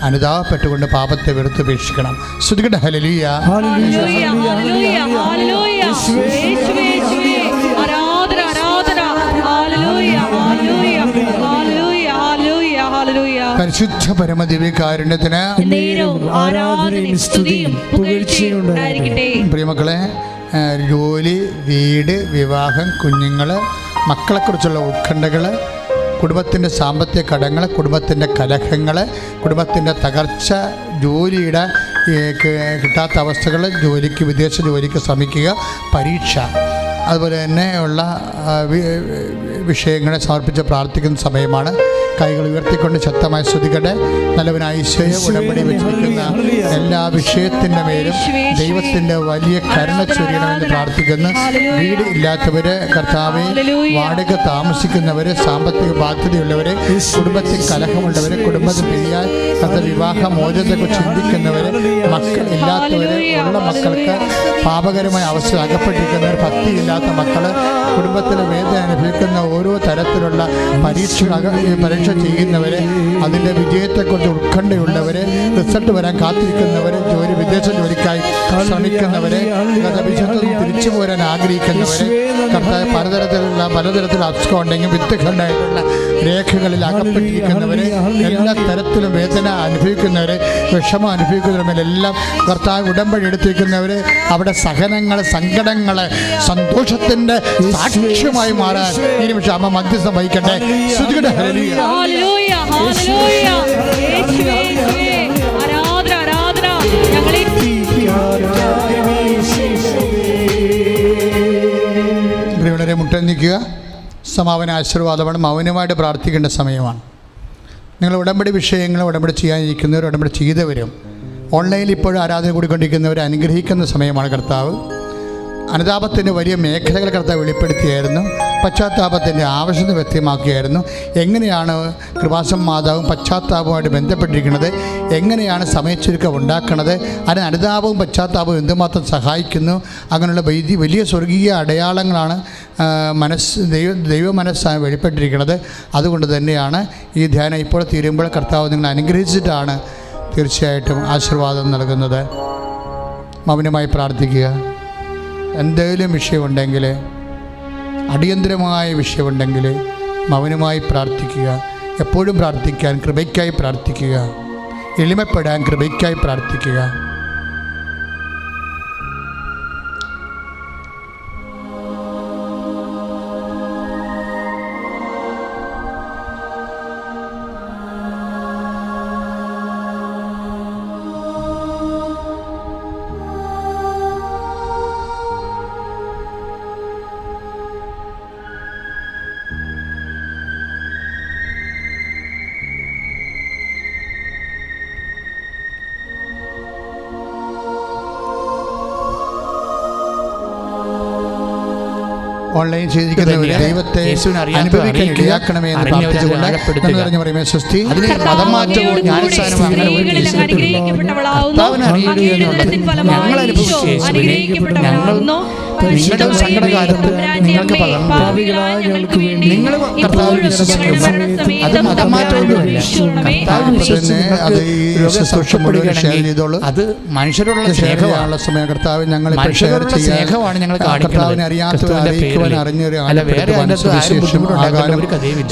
അനുതാപപ്പെട്ടുകൊണ്ട് പാപത്തെ വെറുത്തുപേക്ഷിക്കണം. സ്തുതിക്കട്ടെ. ഹല്ലേലൂയ, ഹല്ലേലൂയ, ഹല്ലേലൂയ, ഹല്ലേലൂയ. യേശുവേ, യേശുവേ, ആരാധന, ആരാധന. ഹല്ലേലൂയ, ഹല്ലേലൂയ, ഹല്ലേലൂയ, ഹല്ലേലൂയ, ഹല്ലേലൂയ. പരിശുദ്ധ പരമദിവ്യകാരുണ്യത്തിന് നേരവും ആരാധനയും സ്തുതിയും പുകഴ്ചയും ഉണ്ടായിരിക്കട്ടെ. പ്രിയമക്കളെ, ജോലി, വീട്, വിവാഹം, കുഞ്ഞുങ്ങൾ, മക്കളെക്കുറിച്ചുള്ള ഉത്കണ്ഠകൾ, കുടുംബത്തിൻ്റെ സാമ്പത്തിക കടങ്ങൾ, കുടുംബത്തിൻ്റെ കലഹങ്ങൾ, കുടുംബത്തിൻ്റെ തകർച്ച, ജോലിയുടെ കിട്ടാത്ത അവസ്ഥകൾ, വിദേശ ജോലിക്ക് ശ്രമിക്കുക, പരീക്ഷ, അതുപോലെ തന്നെ ഉള്ള വിഷയങ്ങളെ സമർപ്പിച്ച് പ്രാർത്ഥിക്കുന്ന സമയമാണ്. കൈകൾ ഉയർത്തിക്കൊണ്ട് ശക്തമായി സ്തുതിക്കട്ടെ. നല്ലവനായ ഈശോയെ, ഉടമ്പടി വെച്ചിരിക്കുന്ന എല്ലാ വിഷയത്തിൻ്റെ മേലും ദൈവത്തിൻ്റെ വലിയ കരുണ ചൊരിയണമെന്ന് പ്രാർത്ഥിക്കുന്നു. വീട് ഇല്ലാത്തവര്, കർത്താവെ, വാടക താമസിക്കുന്നവര്, സാമ്പത്തിക ബാധ്യതയുള്ളവര്, കുടുംബത്തിൽ കലഹമുള്ളവര്, കുടുംബത്തിൽ പിരിയാൻ വിവാഹ മോചനത്തെക്കുറിച്ച് ചിന്തിക്കുന്നവര്, മക്കൾ ഇല്ലാത്തവര്, ഉള്ള മക്കൾക്ക് പാപകരമായ അവസ്ഥ അകപ്പെട്ടിരിക്കുന്നവർ, ഭക്തിയില്ലാത്ത മക്കള്, കുടുംബത്തിലെ വേദന അനുഭവിക്കുന്ന ഓരോ തരത്തിലുള്ള പരീക്ഷ ചെയ്യുന്നവരെ, അതിൻ്റെ വിജയത്തെക്കുറിച്ച് ഉത്കണ്ഠയുള്ളവരെ, റിസൾട്ട് വരാൻ കാത്തിരിക്കുന്നവരെ, വിദേശ ജോലിക്കായി ശ്രമിക്കുന്നവരെ, തിരിച്ചു പോരാൻ ആഗ്രഹിക്കുന്നവരെ, കർത്താവ് പലതരത്തിലുള്ള അബ്സ്കോണ്ടിങ്ങും വിത്തുകളുണ്ടായിട്ടുള്ള രേഖകളിൽ അകപ്പെട്ടിരിക്കുന്നവരെ, എല്ലാ തരത്തിലും വേദന അനുഭവിക്കുന്നവരെ, വിഷമം അനുഭവിക്കുന്നവരെല്ലാം കർത്താവ് ഉടമ്പടി എടുത്തിരിക്കുന്നവരെ, അവിടെ സഹനങ്ങൾ, സങ്കടങ്ങൾ സന്തോഷത്തിൻ്റെ സാക്ഷ്യമായി മാറാൻ ഈ നിമിഷം അമ്മ മധ്യസ്ഥം വഹിക്കട്ടെ. ഹല്ലേലൂയ, ഹല്ലേലൂയ. യേശുവേ, യേശുവേ, ആരാധന, ആരാധന. ഞങ്ങളെ പ്രിയമുള്ളവരെ, മുട്ടനിക്കുക. സമാപന ആശീർവാദമാണ്. മൗനമായിട്ട് പ്രാർത്ഥിക്കേണ്ട സമയമാണ്. നിങ്ങൾ ഉടമ്പടി വിഷയങ്ങൾ ഉടമ്പടി ചെയ്യാനിരിക്കുന്നവർ, ഉടമ്പടി ചെയ്തവരും, ഓൺലൈനിൽ ഇപ്പോഴും ആരാധന കൂടിക്കൊണ്ടിരിക്കുന്നവർ അനുഗ്രഹിക്കുന്ന സമയമാണ്. കർത്താവ് അനുതാപത്തിൻ്റെ വലിയ മേഖലകൾ കർത്താവ് വെളിപ്പെടുത്തിയായിരുന്നു. പശ്ചാത്താപത്തിൻ്റെ ആവശ്യത വ്യക്തമാക്കിയായിരുന്നു. എങ്ങനെയാണ് കൃപാസം മാതാവും പശ്ചാത്താപവുമായിട്ട് ബന്ധപ്പെട്ടിരിക്കുന്നത്, എങ്ങനെയാണ് സമയച്ചുരുക്കം ഉണ്ടാക്കുന്നത്, അതിന് അനുതാപവും പശ്ചാത്താപവും എന്തുമാത്രം സഹായിക്കുന്നു, അങ്ങനെയുള്ള വലിയ സ്വർഗീയ അടയാളങ്ങളാണ് ദൈവ മനസ്സാണ് വെളിപ്പെട്ടിരിക്കുന്നത്. അതുകൊണ്ട് തന്നെയാണ് ഈ ധ്യാനം ഇപ്പോൾ തീരുമ്പോൾ കർത്താവ് നിങ്ങൾ അനുഗ്രഹിച്ചിട്ടാണ് തീർച്ചയായിട്ടും ആശീർവാദം നൽകുന്നത്. മൗനമായി പ്രാർത്ഥിക്കുക. എന്തെങ്കിലും വിഷയമുണ്ടെങ്കിൽ, അടിയന്തരമായ വിഷയമുണ്ടെങ്കിൽ മൗനമായി പ്രാർത്ഥിക്കുക. എപ്പോഴും പ്രാർത്ഥിക്കാൻ കൃപയ്ക്കായി പ്രാർത്ഥിക്കുക. എളിമപ്പെടാൻ കൃപയ്ക്കായി പ്രാർത്ഥിക്കുക. ഓൺലൈൻ ചെയ്തിരിക്കുന്നവരെ ദൈവത്തെ അനുഭവിക്കാൻ ഇടയാക്കണമേ എന്ന് പ്രാർത്ഥിച്ചുകൊണ്ട് പറഞ്ഞു പറയുമേ സ്വസ്തി. മതമാറ്റവും ജ്ഞാനസ്ഥാനവും അങ്ങനെ ഒരു നിങ്ങളുടെ സങ്കടകാലത്ത് നിങ്ങൾക്ക് നിങ്ങൾ കർത്താവിൽ വിശ്വസിക്കുക. അത് മതമാറ്റമൊന്നുമല്ല. അത് ഈ ശുശ്രൂഷ മുഴുവൻ ഷെയർ ചെയ്തോളൂ. അത് മനുഷ്യരോടുള്ള സ്നേഹമുള്ള സമയം കർത്താവ് ഞങ്ങൾ സ്നേഹമാണ് ഞങ്ങൾ കർത്താവിനെ അറിയാത്തവരെ അറിയിക്കുവാൻ അറിഞ്ഞൊരു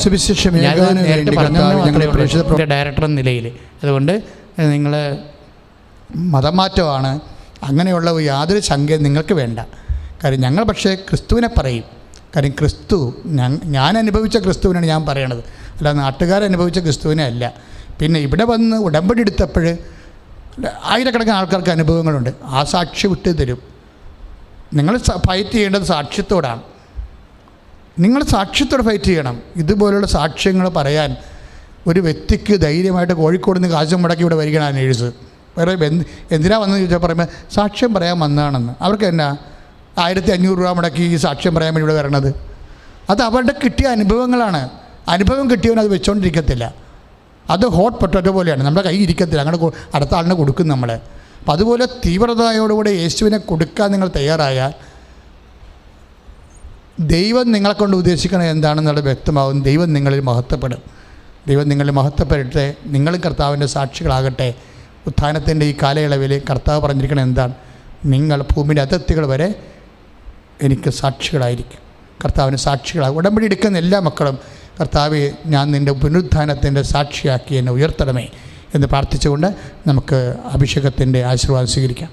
സുവിശേഷം ഡയറക്ടർ എന്ന നിലയിൽ. അതുകൊണ്ട് നിങ്ങൾ മതമാറ്റമാണ് അങ്ങനെയുള്ള യാതൊരു ശങ്കയും നിങ്ങൾക്ക് വേണ്ട. കാര്യം ഞങ്ങൾ പക്ഷേ ക്രിസ്തുവിനെ പറയും. കാര്യം ക്രിസ്തു ഞാൻ അനുഭവിച്ച ക്രിസ്തുവിനാണ് ഞാൻ പറയണത്, അല്ല നാട്ടുകാരനുഭവിച്ച ക്രിസ്തുവിനെ അല്ല. പിന്നെ ഇവിടെ വന്ന് ഉടമ്പടി എടുത്തപ്പോൾ ആയിരക്കണക്കിന് ആൾക്കാർക്ക് അനുഭവങ്ങളുണ്ട്. ആ സാക്ഷി വിട്ട് തരും. നിങ്ങൾ ഫൈറ്റ് ചെയ്യേണ്ടത് സാക്ഷ്യത്തോടാണ്. നിങ്ങൾ സാക്ഷ്യത്തോടെ ഫൈറ്റ് ചെയ്യണം. ഇതുപോലുള്ള സാക്ഷ്യങ്ങൾ പറയാൻ ഒരു വ്യക്തിക്ക് ധൈര്യമായിട്ട് കോഴിക്കോട് നിന്ന് കാശം മുടക്കി ഇവിടെ വരികയാണ് നേഴ്സ്. വേറെ എന്തിനാ വന്നെന്ന് ചോദിച്ചാൽ പറയുമ്പോൾ സാക്ഷ്യം പറയാൻ വന്നതാണെന്ന്. അവർക്ക് എന്നാ 1500 രൂപ മുടക്കി ഈ സാക്ഷ്യം പറയാൻ വേണ്ടി ഇവിടെ വരണത്? അത് അവരുടെ കിട്ടിയ അനുഭവങ്ങളാണ്. അനുഭവം കിട്ടിയവൻ അത് വെച്ചുകൊണ്ടിരിക്കത്തില്ല. അത് ഹോട്ട് പൊട്ടറ്റോ പോലെയാണ്, നമ്മുടെ കൈ ഇരിക്കത്തില്ല, അങ്ങനെ അടുത്ത ആളിനെ കൊടുക്കും നമ്മൾ. അപ്പം അതുപോലെ തീവ്രതയോടുകൂടെ യേശുവിനെ കൊടുക്കാൻ നിങ്ങൾ തയ്യാറായാൽ ദൈവം നിങ്ങളെ കൊണ്ട് ഉദ്ദേശിക്കണത് എന്താണെന്നുള്ളത് വ്യക്തമാവും. ദൈവം നിങ്ങളിൽ മഹത്വപ്പെടും. ദൈവം നിങ്ങളിൽ മഹത്വപ്പെടട്ടെ. നിങ്ങളും കർത്താവിൻ്റെ സാക്ഷികളാകട്ടെ. ഉത്ഥാനത്തിൻ്റെ ഈ കാലയളവിൽ കർത്താവ് പറഞ്ഞിരിക്കുന്നത് എന്താണ്? നിങ്ങൾ ഭൂമിയുടെ അതിർത്തികൾ വരെ എനിക്ക് സാക്ഷികളായിരിക്കും. കർത്താവിന് സാക്ഷികളാകും. ഉടമ്പടി എടുക്കുന്ന എല്ലാ മക്കളും കർത്താവെ, ഞാൻ നിൻ്റെ പുനരുത്ഥാനത്തിൻ്റെ സാക്ഷിയാക്കി എന്നെ ഉയർത്തണമേ എന്ന് പ്രാർത്ഥിച്ചുകൊണ്ട് നമുക്ക് അഭിഷേകത്തിൻ്റെ ആശീർവാദം സ്വീകരിക്കാം.